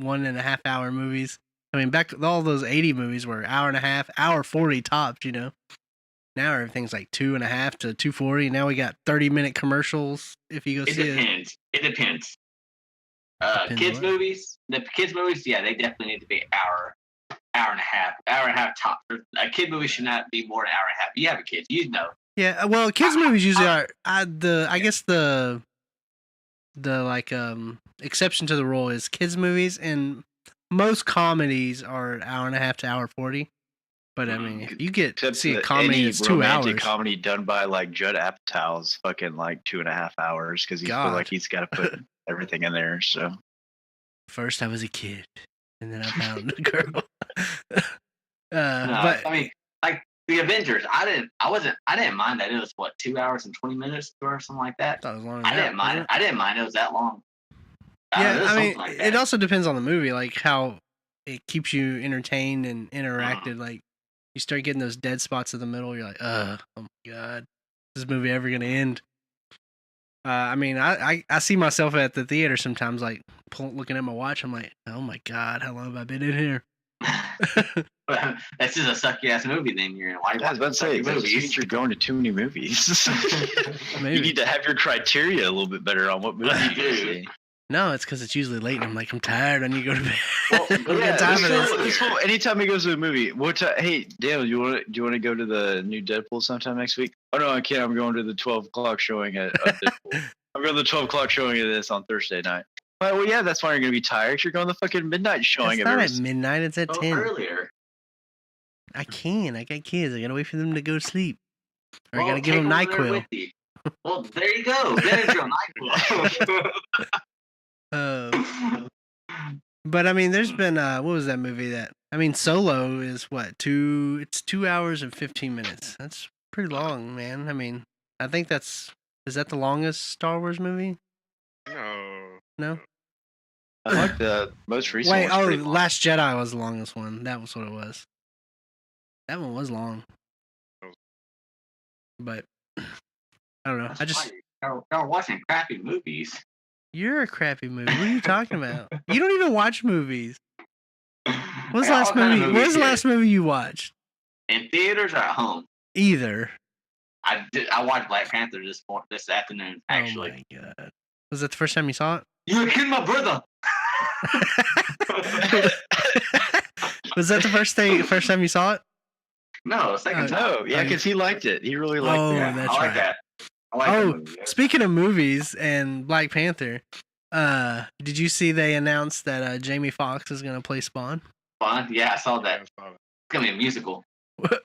1.5 hour movies? I mean, back all those 80 movies were hour and a half, hour 40 tops, Now everything's like 2.5 to 2:40. Now we got 30-minute commercials if you go It see it. depends. It depends. Depends Kids what? movies. The kids movies, yeah, they definitely need to be hour and a half top. A kid movie should not be more than an hour and a half. You have a kid, Yeah, well, kids movies usually are. I guess the like exception to the rule is kids movies, and most comedies are an hour and a half to hour 40. But I mean, if you Except see a that comedy any that's 2 romantic hours, comedy done by like Judd Apatow is fucking like 2.5 hours because he feels like he's got to put everything in there. So first I was a kid, and then I found a girl. No, But I mean, like the Avengers. I didn't mind that it was 2 hours and 20 minutes or something like that. that was long. I didn't mind it. I didn't mind it was that long. Yeah, I mean, something like it that. also depends on the movie, like how it keeps you entertained and interacted. Like you start getting those dead spots in the middle, you're like, oh my god, is this movie ever gonna end? I mean, I see myself at the theater sometimes, like looking at my watch. I'm like, oh my god, how long have I been in here? That's just a sucky ass movie. Then you're in. Why I was about to say, that just movies? means you're going to too many movies. Maybe. You need to have your criteria a little bit better on what movie you You go do. see. No, it's because it's usually late, and I'm like, I'm tired. I need to go to bed. Well, I don't yeah, got time for this this. fool, anytime he goes to a movie, hey Dale, do you want to go to the new Deadpool sometime next week? Oh no, I can't. I'm going to the 12 o'clock showing at Deadpool. I'm going to the 12 o'clock showing of this on Thursday night. Well, yeah, that's why you're going to be tired. You're going to the fucking midnight showing It's of not it. at midnight. It's at 10. earlier. I can't. I got kids. I gotta wait for them to go to sleep. Or I Well, gotta give take them over there NyQuil. with you. Well, there you go. There's your NyQuil. But I mean, there's been what was that movie that? I mean, Solo is what It's 2 hours and 15 minutes. That's pretty long, man. I mean, I think is that the longest Star Wars movie? No. No. I like the most recent Wait, one's pretty long. Last Jedi was the longest one. That was what it was. That one was long. But I don't know. Y'all watching crappy movies. You're a crappy movie. What are you talking about? You don't even watch movies. What was the last movie? What was the last movie you watched? In theaters or at home? Either. I watched Black Panther this afternoon. Actually, Oh my god. Was that the first time you saw it? you killed my brother. Was that the first time you saw it? No, second time. No, yeah, because he liked it. He really liked Oh, it. Yeah, that's I like right. that. I like the movie. Speaking of movies and Black Panther, did you see they announced that Jamie Foxx is gonna play Spawn? Fun. Yeah, I saw that. Yeah, I saw it. It's gonna be a musical.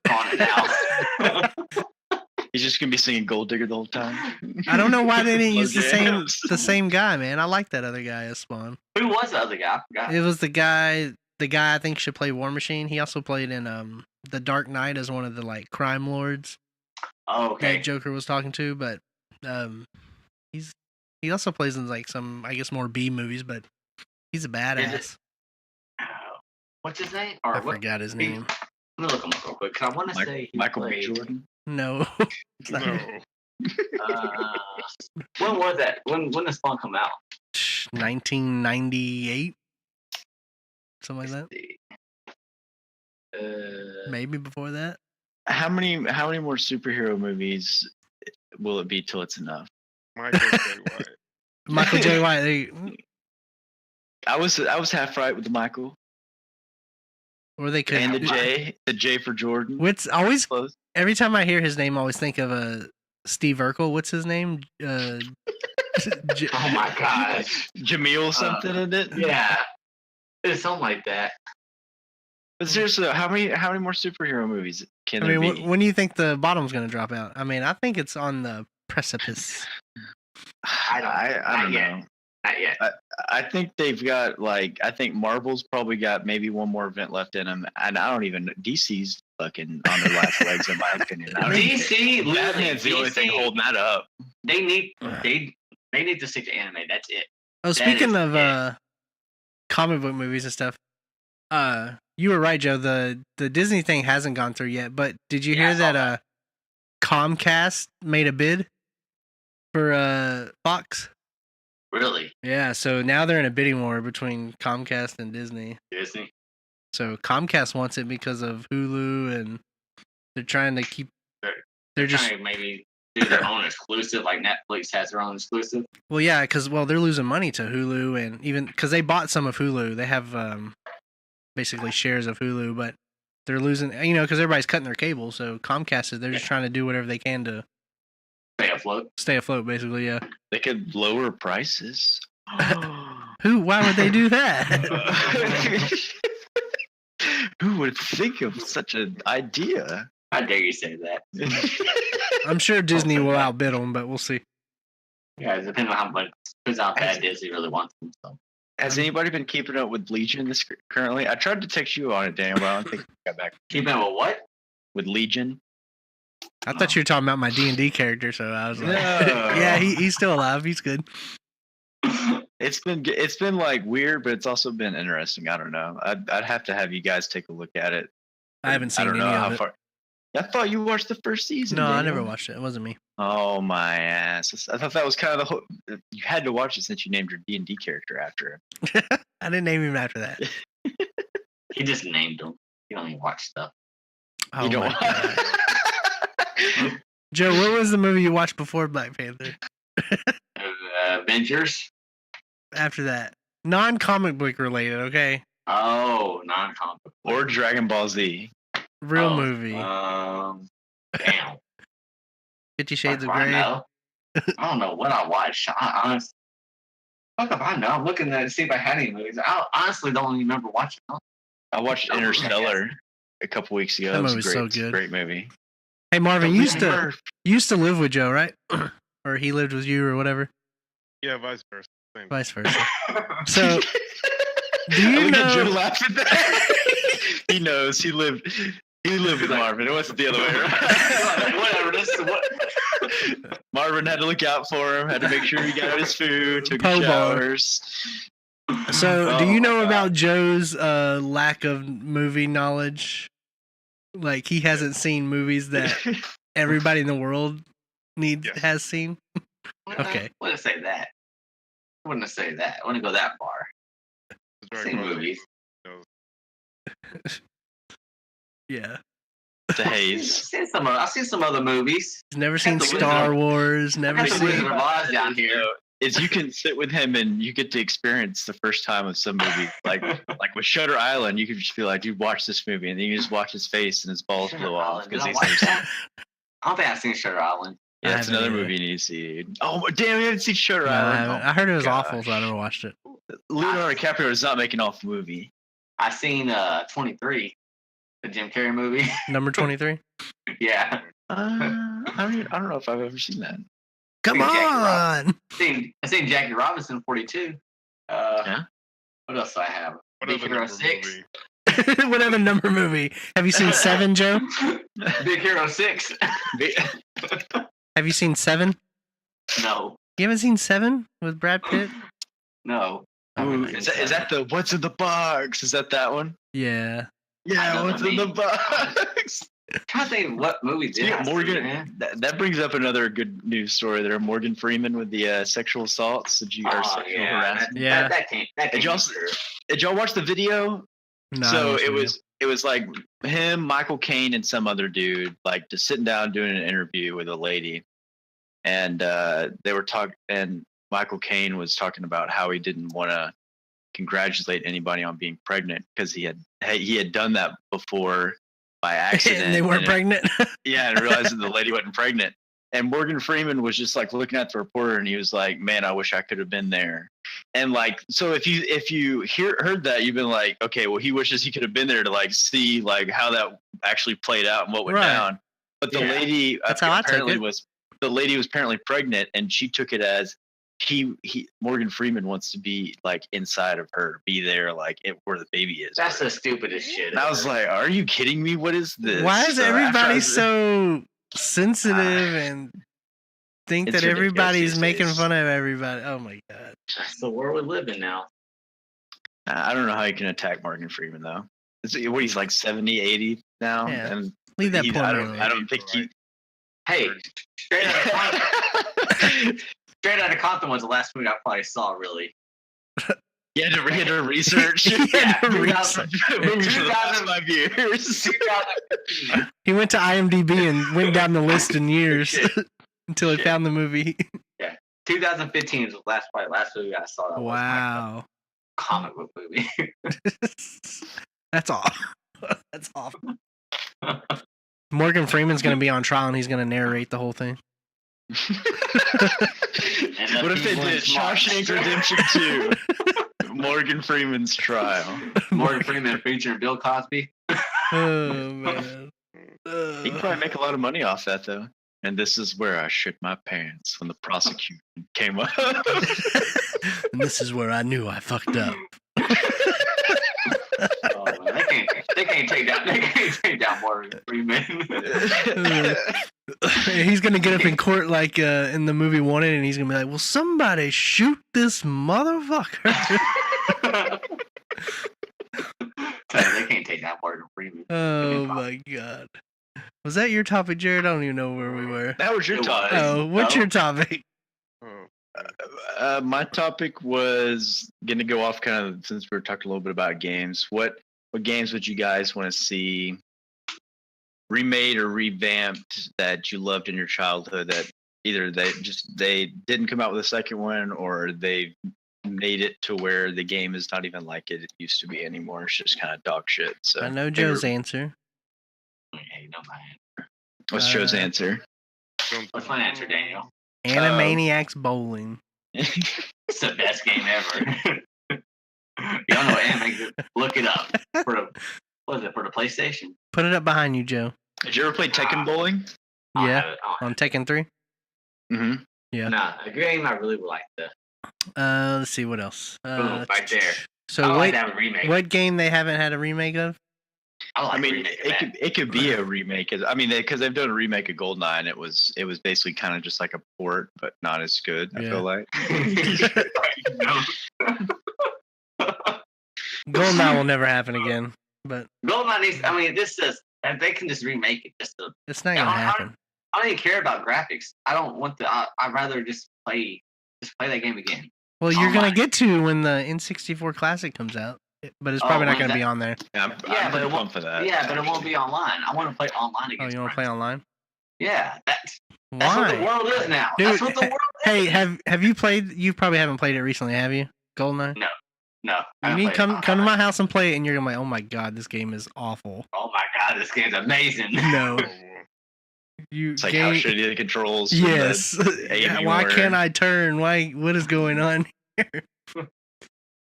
Calling it out. He's just gonna be singing Gold Digger the whole time. I don't know why they didn't use the Jams. same guy, man. I like that other guy as Spawn. Who was the other guy? I forgot. It was the guy I think should play War Machine. He also played in The Dark Knight as one of the like crime lords Oh, okay. that Joker was talking to, but he also plays in like some, I guess, more B movies, but he's a badass. What's his name? Or I what? forgot his name. Let me look him up real quick. Cause I want to say he Michael B. played. Jordan. No. It's not- No. When was that? When did Spawn come out? 1998, something like that. Let's see. Maybe before that. How many more superhero movies will it be till it's enough? Michael J. White. Michael J. White. They, I was half right with the Michael or they could. and the J for Jordan. What's always Close. every time I hear his name, I always think of Steve Urkel. What's his name? Oh my gosh. Jameel something in it. Yeah. It's something like that. But seriously, how many more superhero movies can I there mean, be? when do you think the bottom's going to drop out? I mean, I think it's on the precipice. I don't Not yet. know. Not yet. I think they've got I think Marvel's probably got maybe one more event left in them, and I don't even DC's fucking on their last legs in my opinion. I don't even- DC, Batman's the only thing holding that up. They need to stick to anime. That's it. Oh, speaking of comic book movies and stuff, you were right, Joe. The Disney thing hasn't gone through yet, but did you Yeah, I hear saw that Comcast made a bid for Fox? Really, Yeah, so now they're in a bidding war between Comcast and Disney. Disney. So Comcast wants it because of Hulu, and they're trying to keep. They're just Trying to maybe do their own exclusive, like Netflix has their own exclusive. well, yeah, because they're losing money to Hulu, and even because they bought some of Hulu, they have basically shares of Hulu, but they're losing, because everybody's cutting their cable. So Comcast they're just trying to do whatever they can to Stay afloat. basically. Yeah. They could lower prices. Why would they do that? Who would think of such an idea? How dare you say that? I'm sure Disney will outbid them, but we'll see. Yeah, it depends on how much, depends how bad Disney really wants them. So. Has anybody been keeping up with Legion currently? I tried to text you on it, Daniel, but I don't think I got back. Keeping up with what? With Legion? I thought you were talking about my D&D character, so I was like, No. yeah, he's still alive. He's good. It's been like weird, but it's also been interesting. I don't know. I'd have to have you guys take a look at it. I haven't seen don't any know of how it. far. I thought you watched the first season. No, I Daniel. never watched it. It wasn't me. Oh my ass! I thought that was kind of the whole. You had to watch it since you named your D&D character after him. I didn't name him after that. He just named them. You don't even watch stuff. Oh, You don't. my God. Joe, what was the movie you watched before Black Panther? Avengers. After that, non-comic book related, okay? Oh, non-comic. Or Dragon Ball Z. Real movie. Damn. 50 Shades of Fuck if I Grey. know. I don't know what I watched. Honestly, fuck if I know. I'm looking to see if I had any movies. I honestly don't even remember watching them. I watched Interstellar a couple weeks ago. That It was movie's great. so It's a good. great movie. Hey Marvin, you Murph. used to live with Joe, right? Or he lived with you, or whatever, Yeah, vice versa. Same. vice versa. So, do you Look at Joe know? laugh at that. He knows. He lived with Marvin. It wasn't the other way around. Whatever. This is what. Marvin had to look out for him. Had to make sure he got his food, took Po his bar. showers. So, Oh do you my know God. about Joe's lack of movie knowledge? Like he hasn't seen movies that everybody in the world Yes. has seen. Okay. I wouldn't say that. I wouldn't say that. I wouldn't go that far. Dragon Seen Ball Z. movies. Yeah, The haze. I've seen some other movies. he's never seen the Wizard Star of- Wars. I Never got the seen. Wizard of Oz down here. is you can sit with him and you get to experience the first time of some movie. Like with Shutter Island, you could just be like, dude, watch this movie, and then you just watch his face and his balls blow off because he's never seen. I don't think I've seen Shutter Island. Yeah, it's another movie you need to see. Oh damn, you haven't seen Shutter Island? I heard it was awful, so I never watched it. Leonardo DiCaprio does not make an awful movie. I've seen 23, the Jim Carrey movie. Number 23. Yeah. I don't know if I've ever seen that. Come on. I seen Jackie Robinson 42. Yeah. What else do I have? What Big Hero 6. Whatever number movie. Have you seen 7, Joe? Big Hero 6. Have you seen 7? No. You haven't seen 7 with Brad Pitt? No. Ooh, is that the What's in the Box? Is that one? Yeah. Yeah, What's in the Box? I'm trying to think what movies did I see, Morgan. man. That brings up another good news story there. Morgan Freeman with the sexual assaults. Sexual harassment. Yeah. That can't Did y'all watch the video? No, So it was like him, Michael Caine, and some other dude like just sitting down doing an interview with a lady, and they were talking. And Michael Caine was talking about how he didn't want to congratulate anybody on being pregnant because he had done that before by accident. And they weren't pregnant. And realized that the lady wasn't pregnant. And Morgan Freeman was just like looking at the reporter, and he was like, "Man, I wish I could have been there." And like, so if you heard that, you've been like, okay, well, he wishes he could have been there to like see like how that actually played out and what went down. But the lady That's how I took it. The lady was apparently pregnant, and she took it as Morgan Freeman wants to be like inside of her, be there like where the baby is. That's the stupidest shit. And I was like, are you kidding me? What is this? Why is everybody so sensitive and think that everybody's making fun of everybody? Oh my god. That's the world we live in now. I don't know how you can attack Morgan Freeman though. He's like 70, 80 now. Yeah. And leave that poor man. I don't think he. Hey, Straight Outta Compton was the last movie I probably saw, really. You had to research. Yeah, movies for the past 5 years. He went to IMDb and went down the list in years until he found the movie. Yeah, 2015 was the last movie I saw. That Wow. was my comic book movie. That's awful. That's awful. Morgan Freeman's going to be on trial and he's going to narrate the whole thing. What if they did Shawshank Redemption 2? Morgan Freeman's trial. Morgan Freeman featuring Bill Cosby. Oh, man. He can probably make a lot of money off that, though. And this is where I shit my pants when the prosecution came up. And this is where I knew I fucked up. Oh, man, they can't take down Morgan Freeman. He's gonna get up in court like in the movie Wanted, and he's gonna be like, "Will somebody shoot this motherfucker?" They can't take down Morgan Freeman. Oh my god! Was that your topic, Jared? I don't even know where we were. That was your topic. Oh, what's your topic? My topic was going to go off kind of since we were talking a little bit about games. What games would you guys want to see remade or revamped that you loved in your childhood that either they didn't come out with a second one or they made it to where the game is not even like it used to be anymore. It's just kind of dog shit. So I know Joe's answer. Hey, no, man. What's Joe's answer? What's my answer, Daniel? Animaniacs Bowling. It's the best game ever. Y'all know what Animaniacs is? Look it up. For the PlayStation? Put it up behind you, Joe. Did you ever play Tekken Bowling? Yeah, on Tekken 3. Mm-hmm. Yeah. Nah, a game I really would like to. Let's see what else. Boom, right there. So like that remake. What game they haven't had a remake of? I mean, it could be a remake. I mean, because they've done a remake of GoldenEye, and it was basically kind of just like a port, but not as good. I feel like. GoldenEye will never happen again. But GoldenEye needs. I mean, this is. They can just remake it. It's not gonna happen. I don't even care about graphics. I don't want the. I'd rather just play that game again. Well, you're gonna get to when the N64 Classic comes out, but it's probably not gonna be on there. I'm but it won't for that. Yeah, but it won't be online. I want to play online again. Oh, you want to play online? Yeah, that's what the Why? world is now. Dude, That's what the world Hey, is. have you played? You probably haven't played it recently, have you? Goldeneye. No, I You haven't need played come it. come to my house and play it, and you're gonna be like, oh my god, this game is awful. Oh my god, this game's amazing. No, Oh, boy. you It's like how game. shitty the controls. Yes. And the aiming Why were. can't I turn? Why? What is going on here?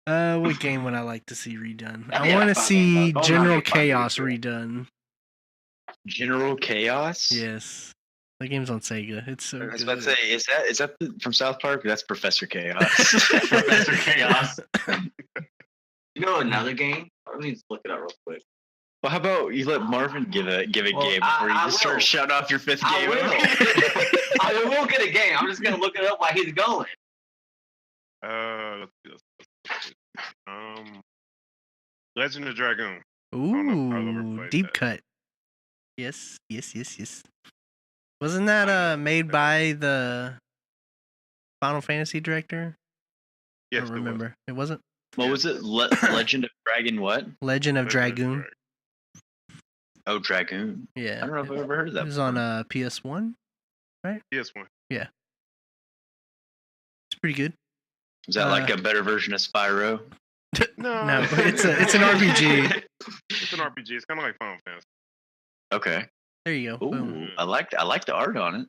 What game would I like to see redone? That'd I be a want to fun game, see though. Goldeneye General would be fun to Chaos do. redone. General Chaos? Yes, the game's on Sega. It's so I was good. about to say, is that from South Park? That's Professor Chaos. Professor Chaos. You know another game? Let me just look it up real quick. Well, how about you let Marvin give a Well, game I- before you I just will. start shouting off your fifth I game? will. I will get a game. I'm just gonna look it up while he's going. Let's see. Legend of Dragoon. don't know if I've ever Ooh, played deep that. cut. Yes. Wasn't that made by the Final Fantasy director? Yes, I don't it was. remember. It wasn't What was it? Legend of Dragon what? Legend of Legend of Dragoon. Oh, Dragoon. Yeah. I don't know if I've ever heard of It that was on before. PS1. PS1. It's pretty good. Is that like a better version of Spyro? No, it's an RPG. It's an RPG. It's kind of like Final Fantasy. Okay. There you go. Ooh, Boom. I like the art on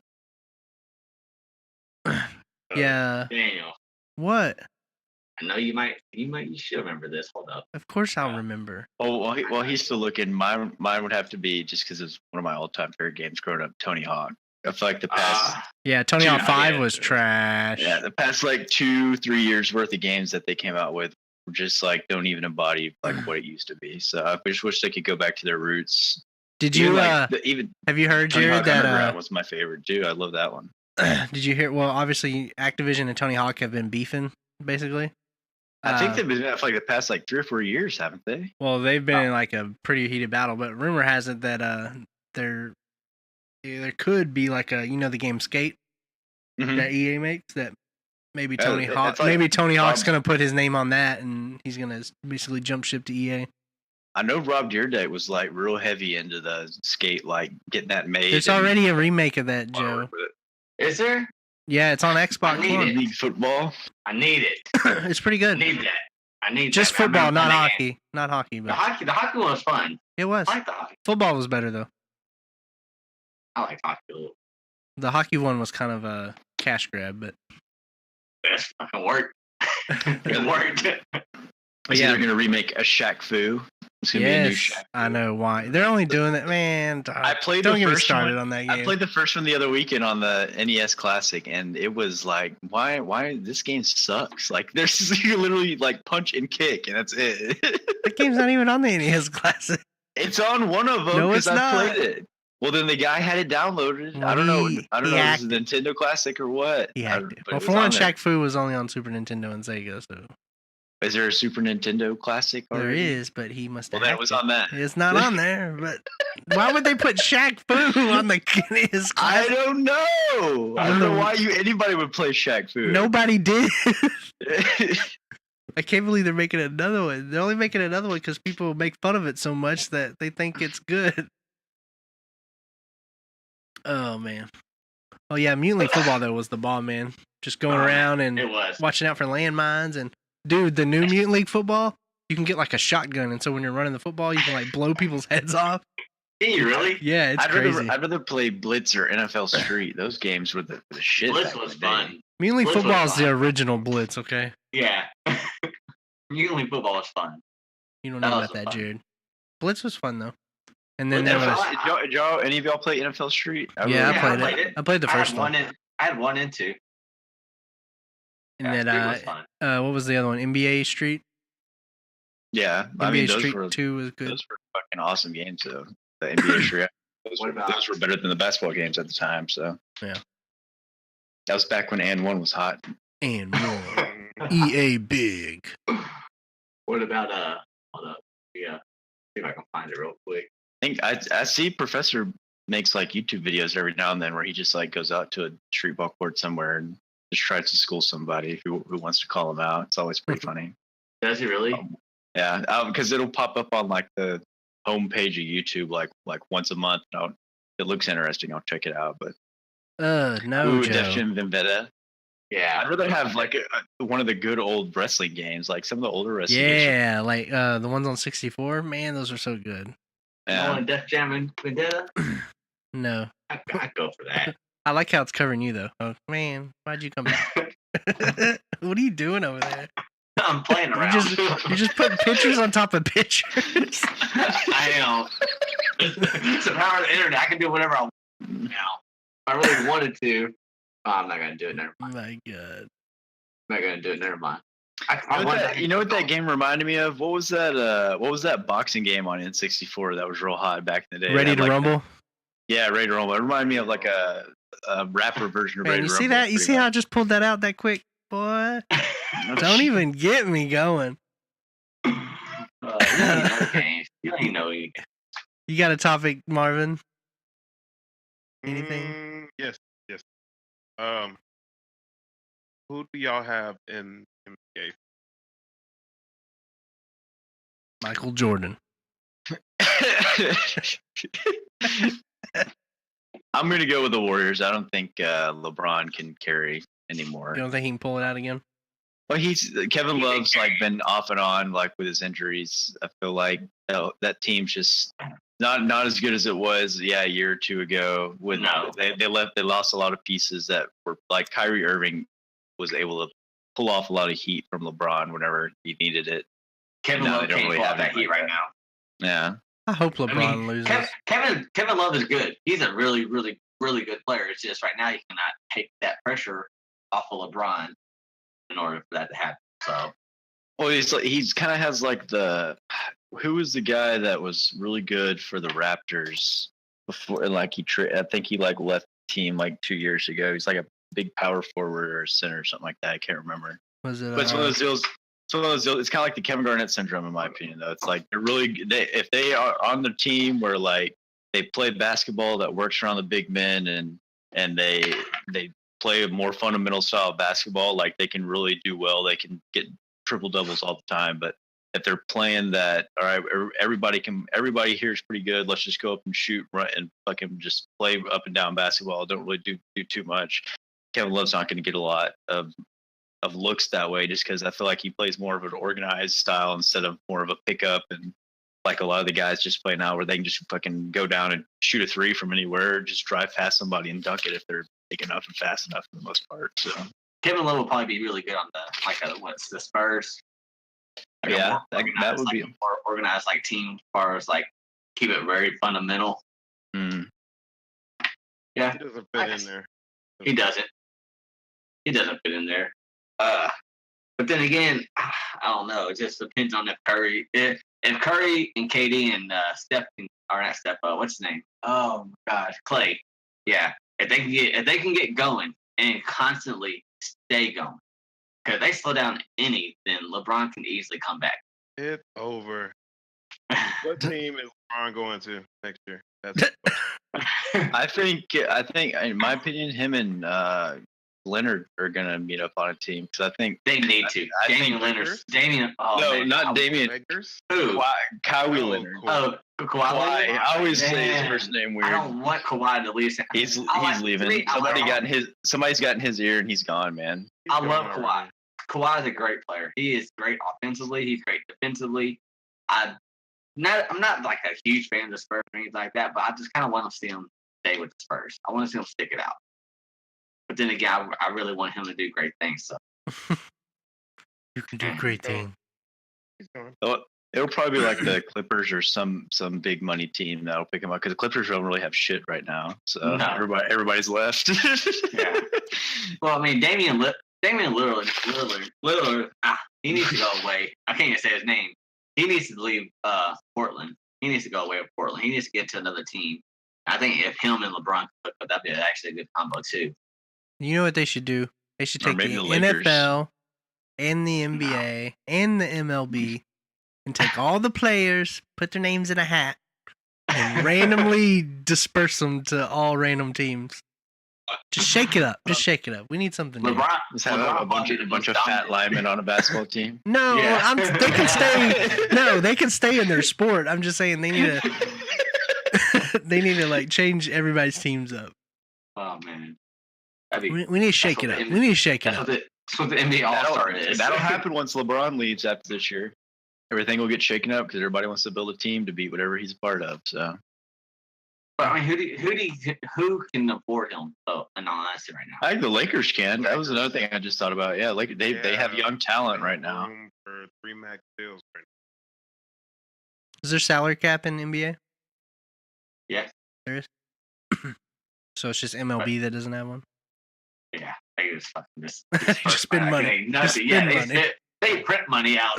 it. Yeah. Daniel, What? I know you should remember this. Hold up. Of course I'll remember. Oh, well, he's still looking. Mine would have to be just because it's one of my all-time favorite games growing up. Tony Hawk. I feel like the past, Yeah, Tony Dude, Hawk 5 yeah. was trash. the past like 2-3 years worth of games that they came out with were just like don't even embody like what it used to be. So I just wish they could go back to their roots. Did Even, you like, have you heard, Tony Jared, Hawk Underground that was my favorite too. I love that one. did you hear? Well, obviously Activision and Tony Hawk have been beefing, basically. I think Uh, they've been for like the past like 3 or 4 years, haven't they? Well, they've been in like a pretty heated battle, but rumor has it that there could be like the game Skate Mhm. that EA makes that maybe Yeah, Tony it's Hawk like Tony Hawk's Rob- gonna put his name on that and he's gonna basically jump ship to EA. I know Rob Deerday was like real heavy into the Skate, like getting that made. There's and already a remake of that, wanna Joe. work with it. Is there? Yeah, it's on Xbox need One. it. League football. I need it. It's pretty I good. need that. I need Just that. I football, remember not playing that hockey. Not hockey, game. but The hockey one was fun. it was. I like the hockey. Football was better though. I like hockey a little. The hockey one was kind of a cash grab, but It fucking worked. It worked. But yeah. they're gonna remake a Shaq Fu. It's gonna be a new yes, Shaq. I know why. They're only doing that, man. I played Don't the get me first started one. on that game. I played the first one the other weekend on the NES Classic, and it was like, why this game sucks? Like, there's you literally like punch and kick, and that's it. That game's not even on the NES Classic. It's on one of them No, because it's I not. played it. Well, then the guy had it downloaded. Well, I don't know. he I don't know if hacked it's a Nintendo Classic or what. He I hacked don't- it. but Well, it was for one, on there. Shaq Fu was only on Super Nintendo and Sega, so Is there a Super Nintendo Classic there already? is, but he must have. Well, that hacked was it. on that. It's not on there, but why would they put Shaq Fu on the NES I Classic? don't know. I don't know why anybody would play Shaq Fu. Nobody did. I can't believe they're making another one. They're only making another one because people make fun of it so much that they think it's good. Oh man. Oh yeah, Mutant League Football though was the ball, man. Just going around and It was. watching out for landmines and dude, the new Mutant League Football, you can get like a shotgun, and so when you're running the football, you can like blow people's heads off. Can you really? Yeah, it's I'd crazy. rather play Blitz or NFL Street. Those games were the shit. Blitz back in was the day. fun. Mutant League Blitz was Football is the fun. original Blitz, okay? Yeah. Mutant League Football was fun. You don't That know was about that, fun. Jared. Blitz was fun though. And then Blitz there was was fun. Did y'all, any of y'all play NFL Street? yeah, Yeah, I I played played it. it. I played the first one. I had 1 and 2. And Yeah, then Street was fun. what was the other one? NBA Street. Yeah, I NBA mean those Street were 2 was good. those were fucking awesome games though. The NBA Street. What about- Those were better than the basketball games at the time. So Yeah. that was back when and 1 was hot. And more. EA Big. What about hold up. Yeah. See if I can find it real quick. I think I see Professor makes like YouTube videos every now and then where he just like goes out to a street ball court somewhere and just tries to school somebody who wants to call him out. It's always pretty funny. Does he really? Yeah, because it'll pop up on like the homepage of YouTube like once a month. And it looks interesting. I'll check it out. But no, Joe. Def Jam Vendetta. Yeah. I'd rather have like one of the good old wrestling games, like some of the older wrestling games. Yeah, like the ones on 64. Man, those are so good. You Yeah. want Def Jam and Vendetta? No, I'd go for that. I like how it's covering you though. Oh man, why'd you come back? What are you doing over there? I'm playing around. You're just putting pictures on top of pictures. I am. It's the power of the internet. I can do whatever I want now. If I really wanted to. Oh, I'm not gonna do it. Never mind. My God. I'm not gonna do it. Never mind. You know what that game reminded me of? What was that boxing game on N64 that was real hot back in the day? Ready It had, to like, Rumble? Yeah, Ready to Rumble. It reminded me of like a rapper version of Man, Ready you to see Rumble. that? You see how I just pulled that out that quick, boy? Don't even get me going. You don't even know games. You don't even know any games. You got a topic, Marvin? Anything? Yes. Who do y'all have in NBA? Michael Jordan. I'm gonna go with the Warriors. I don't think LeBron can carry anymore. You don't think he can pull it out again? Well, Kevin Love's like been off and on like with his injuries. I feel like that team's just not as good as it was a year or two ago. They lost a lot of pieces that were like Kyrie Irving was able to pull off a lot of heat from LeBron whenever he needed it. Kevin Love can't pull out that heat right now. Yeah. I hope LeBron loses. Kevin Love is good. He's a really, really, really good player. It's just right now he cannot take that pressure off of LeBron in order for that to happen. So, well, he's kind of has like who was the guy that was really good for the Raptors before? Like I think he like left the team like 2 years ago. He's like a big power forward or center or something like that. I can't remember. Was it? But it's one of those deals. It's kind of like the Kevin Garnett syndrome, in my opinion. Though it's like if they are on the team where like they play basketball that works around the big men and they play a more fundamental style of basketball, like they can really do well. They can get triple doubles all the time. But if they're playing that, all right, everybody here is pretty good. Let's just go up and shoot, run, and fucking just play up and down basketball. Don't really do too much. Kevin Love's not going to get a lot of looks that way, just because I feel like he plays more of an organized style instead of more of a pickup, and like a lot of the guys just play now where they can just fucking go down and shoot a three from anywhere, just drive past somebody and dunk it if they're big enough and fast enough for the most part. So Kevin Love will probably be really good on the Spurs. Like that would be a more organized like team as far as like keep it very fundamental. Yeah, He doesn't fit in there. He doesn't. He doesn't fit in there. But then again, I don't know. It just depends on if Curry and KD and Steph or not Steph. What's his name? Oh my gosh, Clay. Yeah, if they can get going and constantly stay going, because if they slow down any, then LeBron can easily come back. It's over. What team is LeBron going to next year? That's I think in my opinion, him and Leonard are gonna meet up on a team because I think they need to. Damian Leonard. Not Damian. Who? Kawhi Leonard. Oh, Kawhi. I always say his first name weird. I don't want Kawhi to leave. He's leaving. Somebody's gotten his ear and he's gone, man. I love Kawhi. Kawhi is a great player. He is great offensively. He's great defensively. I'm not like a huge fan of the Spurs or anything like that, but I just kind of want to see him stay with the Spurs. I want to see him stick it out. But then again, I really want him to do great things. So you can do great things. It'll probably be like the Clippers or some big money team that'll pick him up because the Clippers don't really have shit right now. So everybody's left. Yeah. Well, I mean, Damian Lillard, he needs to go away. I can't even say his name. He needs to leave Portland. He needs to go away with Portland. He needs to get to another team. I think if him and LeBron could, that'd be actually a good combo too. You know what they should do? They should take the Lakers. NFL and the NBA and the MLB and take all the players, put their names in a hat, and randomly disperse them to all random teams. Just shake it up. Just shake it up. We need something new. Just have a bunch of fat linemen on a basketball team. No, they can stay. No, they can stay in their sport. I'm just saying they need to. They need to like change everybody's teams up. Oh man, that'd be. We need to shake it up. We need to shake it up. That's what the NBA All Star is. That'll happen once LeBron leaves after this year. Everything will get shaken up because everybody wants to build a team to beat whatever he's a part of. So, But I mean, who can afford him? Oh, in all honesty, right now. I think the Lakers can. That was another thing I just thought about. Yeah, like they have young talent right now. Room for 3 max deals right Is there salary cap in NBA? Yeah. There is. So it's just MLB that doesn't have one. Yeah, they just fucking just Just spend money. Just Just yeah, spend money. they print money out.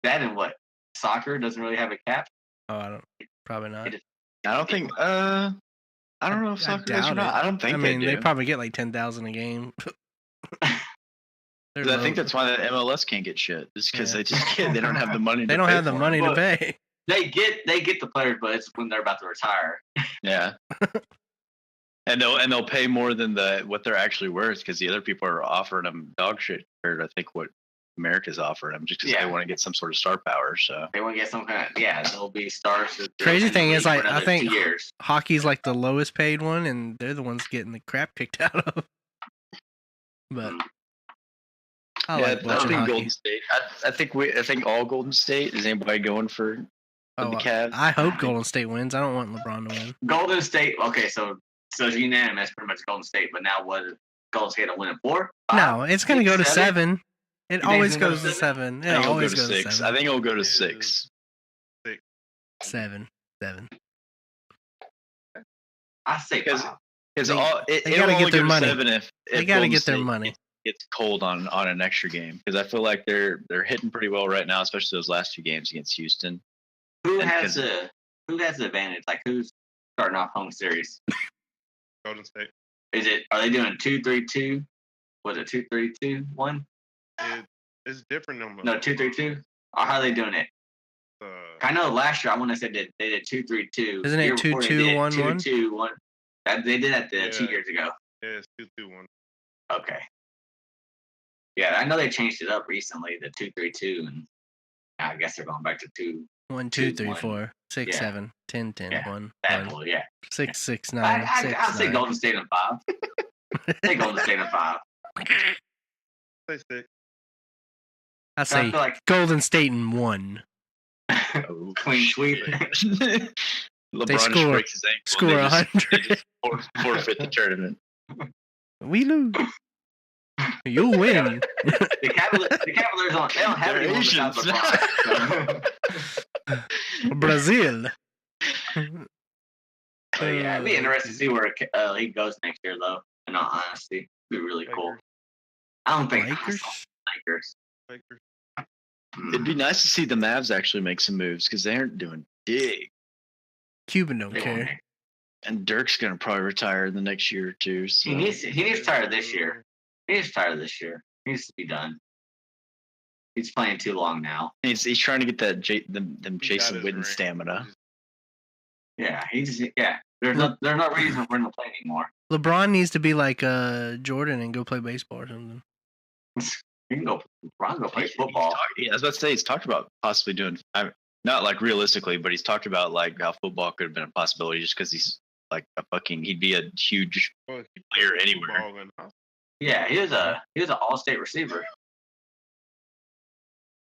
That and what? Soccer doesn't really have a cap. Oh, I don't. Probably not. I don't think. I don't know if soccer does or doubt not. it. I don't think I mean, they they do. probably get like 10,000 a game. They're 'Cause I low. think that's why the MLS can't get shit. Just because they just can't. They don't have the money. They to don't pay have the for money them. to pay. They get the players, but it's when they're about to retire. Yeah. And they'll pay more than what they're actually worth because the other people are offering them dog shit compared to I think what America's offering them just because Yeah. they want to get some sort of star power. So They want to get some kind of they'll be stars. Crazy in the thing is, league like, for I another think 2 years. Hockey's like the lowest paid one, and they're the ones getting the crap kicked out of. But I yeah, like I watching think hockey. Golden State. I think all Golden State. Is anybody going for the Cavs? I hope Golden State wins. I don't want LeBron to win. Golden State. Okay, so it's unanimous, pretty much Golden State. But now what is Golden State to win it for? No, it's going to go to 7. It think always it's gonna goes go to to 7. I It think it'll go always to goes to 6. 7. I think it'll go to 6. 7. I say Because 5. Because They it'll gotta get only their go to money. 7 if They got to Golden get their State money. gets cold on an extra game because I feel like they're hitting pretty well right now, especially those last 2 games against Houston. Who and has the advantage? Like who's starting off home series? Golden State. Are they doing 2-3-2? Was it 2-3-2-1? It's different than No, 2-3-2. Or how are they doing it? I know last year I want to say they did 2-3-2. Isn't it 2-2-1-1? 2-2-1. They did that 2 Yeah. years ago. Yeah, it's 2-2-1. Okay. Yeah, I know they changed it up recently, the 2-3-2, and I guess they're going back to 2. 1, 2, 3, 1. 4, 6, Yeah. 7, 10, 10, Yeah. 1, That 1, one, yeah. 6, 6, 9, I 6, I'll say 9. Golden State in 5. Say Golden State in 5. Say 6. I I say feel like Golden State in 1. Oh, clean sweep. LeBron They just score- breaks his ankle. Score and they 100. just forfeit the tournament. We lose. You win. The Cavaliers they don't have They're anyone without Asians. LeBron. So. Brazil. But yeah, it'd be interesting to see where he goes next year, though. In all honesty, it'd be really cool. Lakers. I don't think Lakers? Lakers. Lakers. It'd be nice to see the Mavs actually make some moves because they aren't doing big. Cuban don't They won't care. make- And Dirk's gonna probably retire in the next year or two. So. He needs to retire this year. He needs to retire this year. He needs to be done. He's playing too long now. He's trying to get that them He got Jason his Witten ring. stamina. Yeah, There's no reason for him to play anymore. LeBron needs to be like Jordan and go play baseball or something. He can go. LeBron go play He's football. I was about to say he's talked about possibly doing. Not like realistically, but he's talked about like how football could have been a possibility just because he's like he'd be a huge Well, he player played anywhere. football in high school. Yeah, he was an all-state receiver.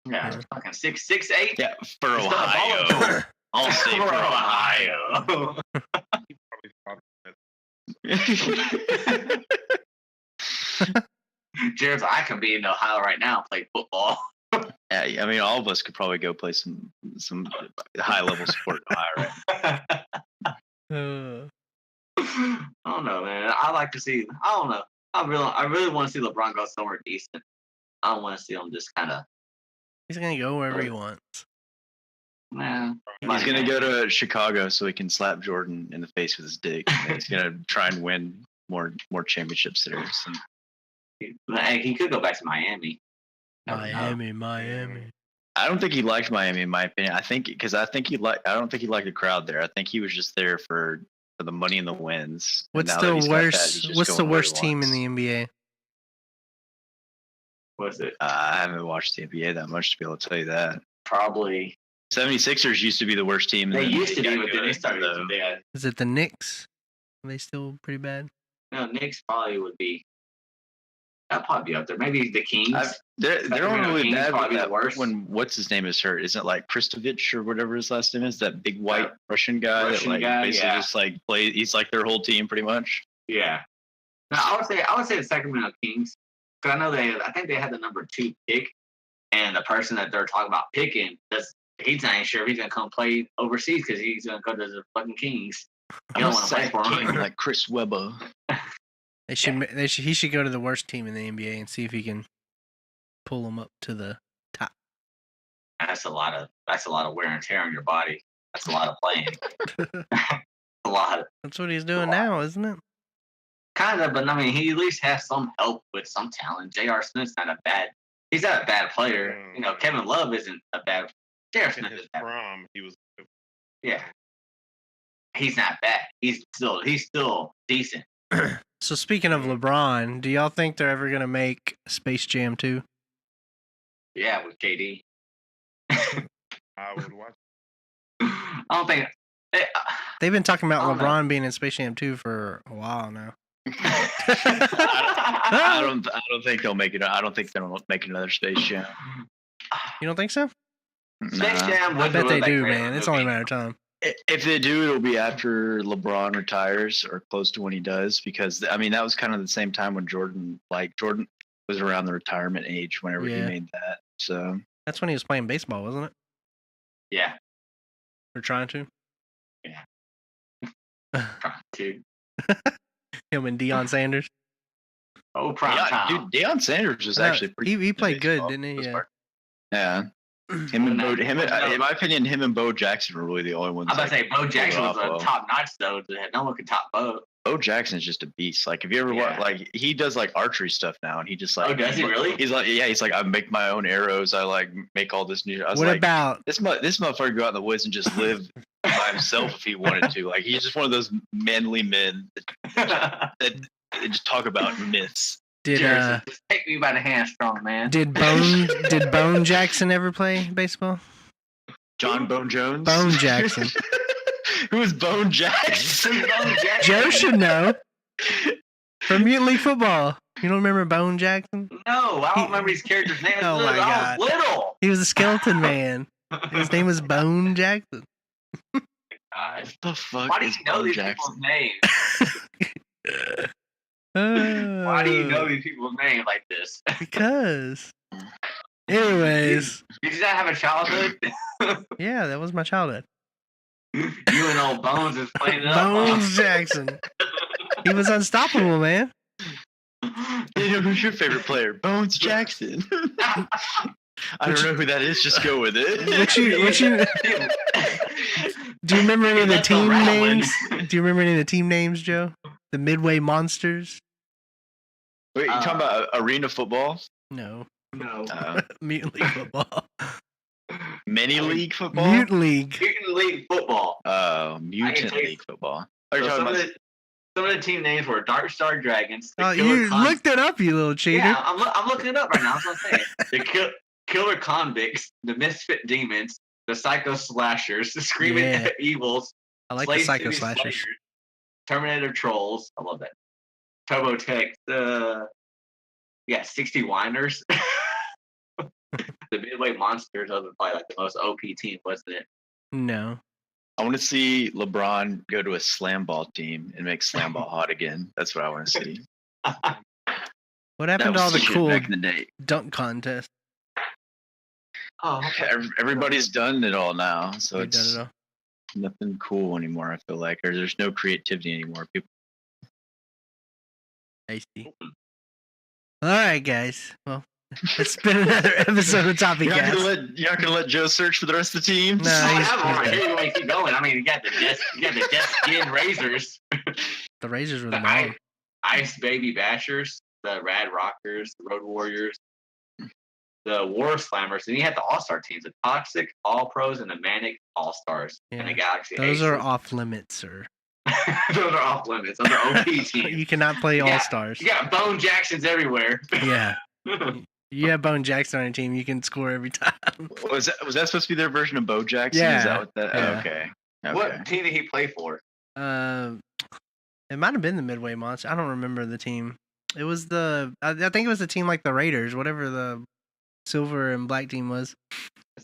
Yeah, Yeah. fucking 6'8". Yeah, for He's not a ball Ohio. I'll say for Ohio. He probably thought that. Jared's like, I can be in Ohio right now and play football. Yeah, I mean, all of us could probably go play some high level sport in Ohio. Right? I don't know, man. I like to see. I don't know. I really want to see LeBron go somewhere decent. I don't want to see him just kind of. He's gonna go wherever he wants. Nah. He's gonna go to Chicago so he can slap Jordan in the face with his dick. And he's gonna try and win more championships there. So. He could go back to Miami. Miami. I don't think he liked Miami, in my opinion. I don't think he liked the crowd there. I think he was just there for the money and the wins. And What's now that the he's got that, worst? he's just What's the going where he worst team in wants. the NBA? Was it I haven't watched the NBA that much to be able to tell you that. probably 76ers used to be the worst team. They and then used to be, got but then they good, started. though. Is it the Knicks? Are they still pretty bad? No, Knicks probably would be. That'd probably be up there. Maybe the Kings. They're Sacramento only Kings bad probably when, the worst. when what's his name is hurt. Isn't it like Kristovich or whatever his last name is? That big white Russian guy Russian that like guy, basically yeah. just like play. He's like their whole team pretty much. Yeah. No, I would say the Sacramento Kings. Because I know I think they had the number 2 pick, and the person that they're talking about picking, he's not even sure if he's gonna come play overseas because he's gonna go to the fucking Kings. You don't want to play for him. Like Chris Webber. He should go to the worst team in the NBA and see if he can pull them up to the top. That's a lot of wear and tear on your body. That's a lot of playing. A lot. That's what he's doing now, isn't it? Kind of, but I mean, he at least has some help with some talent. J.R. Smith's he's not a bad player. You know, Kevin Love isn't a bad. J.R. In Smith his is bad. prom, he was. Yeah, he's not bad. He's still decent. So speaking of LeBron, do y'all think they're ever gonna make Space Jam 2? Yeah, with KD. I would watch. I don't think. They've been talking about I don't know. LeBron being in Space Jam 2 for a while now. I don't think they'll make it. I don't think they'll make another Space Jam. You don't think so? Space Nah. Jam. I would bet look they like do, great man. It's only a matter of time. If they do, it'll be after LeBron retires or close to when he does, because I mean that was kind of the same time when Jordan was around the retirement age whenever he Yeah. made that. So That's when he was playing baseball, wasn't it? Yeah, Or trying to. dude. Him and Deion Sanders. Oh, prime time. dude, Deion Sanders was actually pretty. He played good, baseball didn't he? for the Yeah. most part. Yeah. In my opinion, him and Bo Jackson were really the only ones. I'm about to say Bo Jackson was well. top notch though. No one could top Bo. Bo Jackson's just a beast. Like, if you ever watch, like, he does like archery stuff now, and he just like. Oh, does he really? He's like, I make my own arrows. I like make all this new. I was What like, about this motherfucker go out in the woods and just live by himself if he wanted to. Like, he's just one of those manly men that just talk about myths. did Just take me by the hand, strong man. did Bone Jackson ever play baseball? John Bone Jones. Bone Jackson. Who is Bone Jackson? Joe should know. From Mutant League Football. You don't remember Bone Jackson? No, I don't remember his character's name. Oh my I was little. He was a skeleton man. His name was Bone Jackson. God. What the fuck Why do is you know Bone these Jackson? people's names? Why do you know these people's names like this? Because. Anyways. Did you not have a childhood? Yeah, that was my childhood. You and old Bones is playing it up. Bones Jackson. He was unstoppable, man. Who's your favorite player? Bones Jackson. I don't know who that is. Just go with it. Do you remember any of the That's a team rattling. names? Do you remember any of the team names, Joe? The Midway Monsters? Wait, you talking about arena football? No. No. Mutant League Football. Mini league football? Mutant League. Mutant League Football. Mutant tell you- league football. Are you So talking some, about? some of the team names were Dark Star Dragons. The Oh, Killer you looked it up, you little cheater. Yeah, I'm looking it up right now. That's what I'm saying. The Killer Convicts, the Misfit Demons, the Psycho Slashers, the Screaming Yeah. Evils, I like the Slave Psycho City Slashers. Slayers, Terminator Trolls. I love that. Turbo Tech. 60 Whiners. The Midway Monsters. Those were probably like the most OP team, wasn't it? No. I want to see LeBron go to a slam ball team and make slam ball hot again. That's what I want to see. What That happened to all was the shit cool back in the day. dunk contests? Oh, Everybody's done it all now, so We've done it's it all. nothing cool anymore. I feel like, or there's no creativity anymore. People. Tasty. All right, guys. Well, it's been another episode of TopiCast. You're not gonna let Joe search for the rest of the team. No. I he's- have he's one right good. here. You want to keep going? I mean, you got the Death Skin Razors, The Razors were the the bomb. Ice Baby Bashers, the Rad Rockers, the Road Warriors, the War Slammers, and you had the All Star teams: the Toxic All Pros and the Manic All Stars, and the Yeah. Galaxy. Those are Aces. off limits, sir. Those are off limits. Those are OP teams. You cannot play Yeah. All Stars. You got Bone Jacksons everywhere. Yeah. You have Bone Jackson on your team. You can score every time. Was that supposed to be their version of Bo Jackson? Yeah. Is that what that? Yeah. Okay. What team did he play for? It might have been the Midway Monster. I don't remember the team. It was the. I think it was the team like the Raiders, whatever the silver and black team was.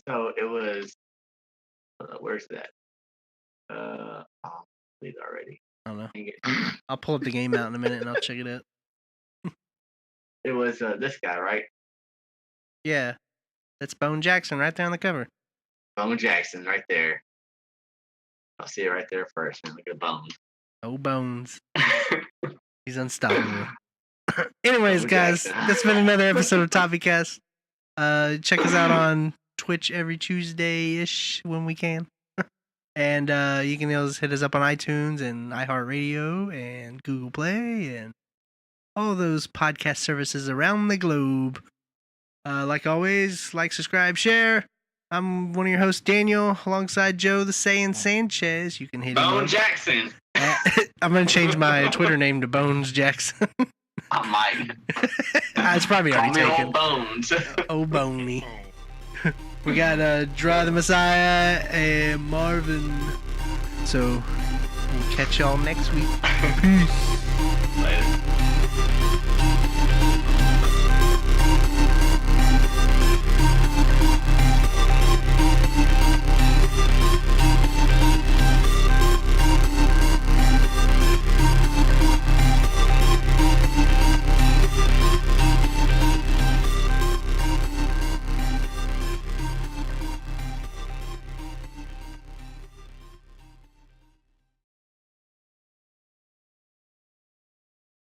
So it was. Where's that? Please already. I don't know. Dang it. I'll pull up the game out in a minute and I'll check it out. It was this guy, right? Yeah, that's Bone Jackson right there on the cover. Bone Jackson, right there. I'll see it right there first. Man, look at Bones. Oh, Bones. He's unstoppable. Anyways, Bone guys, Jackson. that's been another episode of TopiCast. Check us out on Twitch every Tuesday-ish when we can. And you can always hit us up on iTunes and iHeartRadio and Google Play and all those podcast services around the globe. Like always, like, subscribe, share. I'm one of your hosts, Daniel, alongside Joe the Saiyan Sanchez. You can hit him Bone up. Jackson. I'm going to change my Twitter name to Bones Jackson. I might. It's probably Call already me taken. old Bones. Oh, Boney. Oh. We got Draw the Messiah and Marvin. So, we'll catch y'all next week. Peace.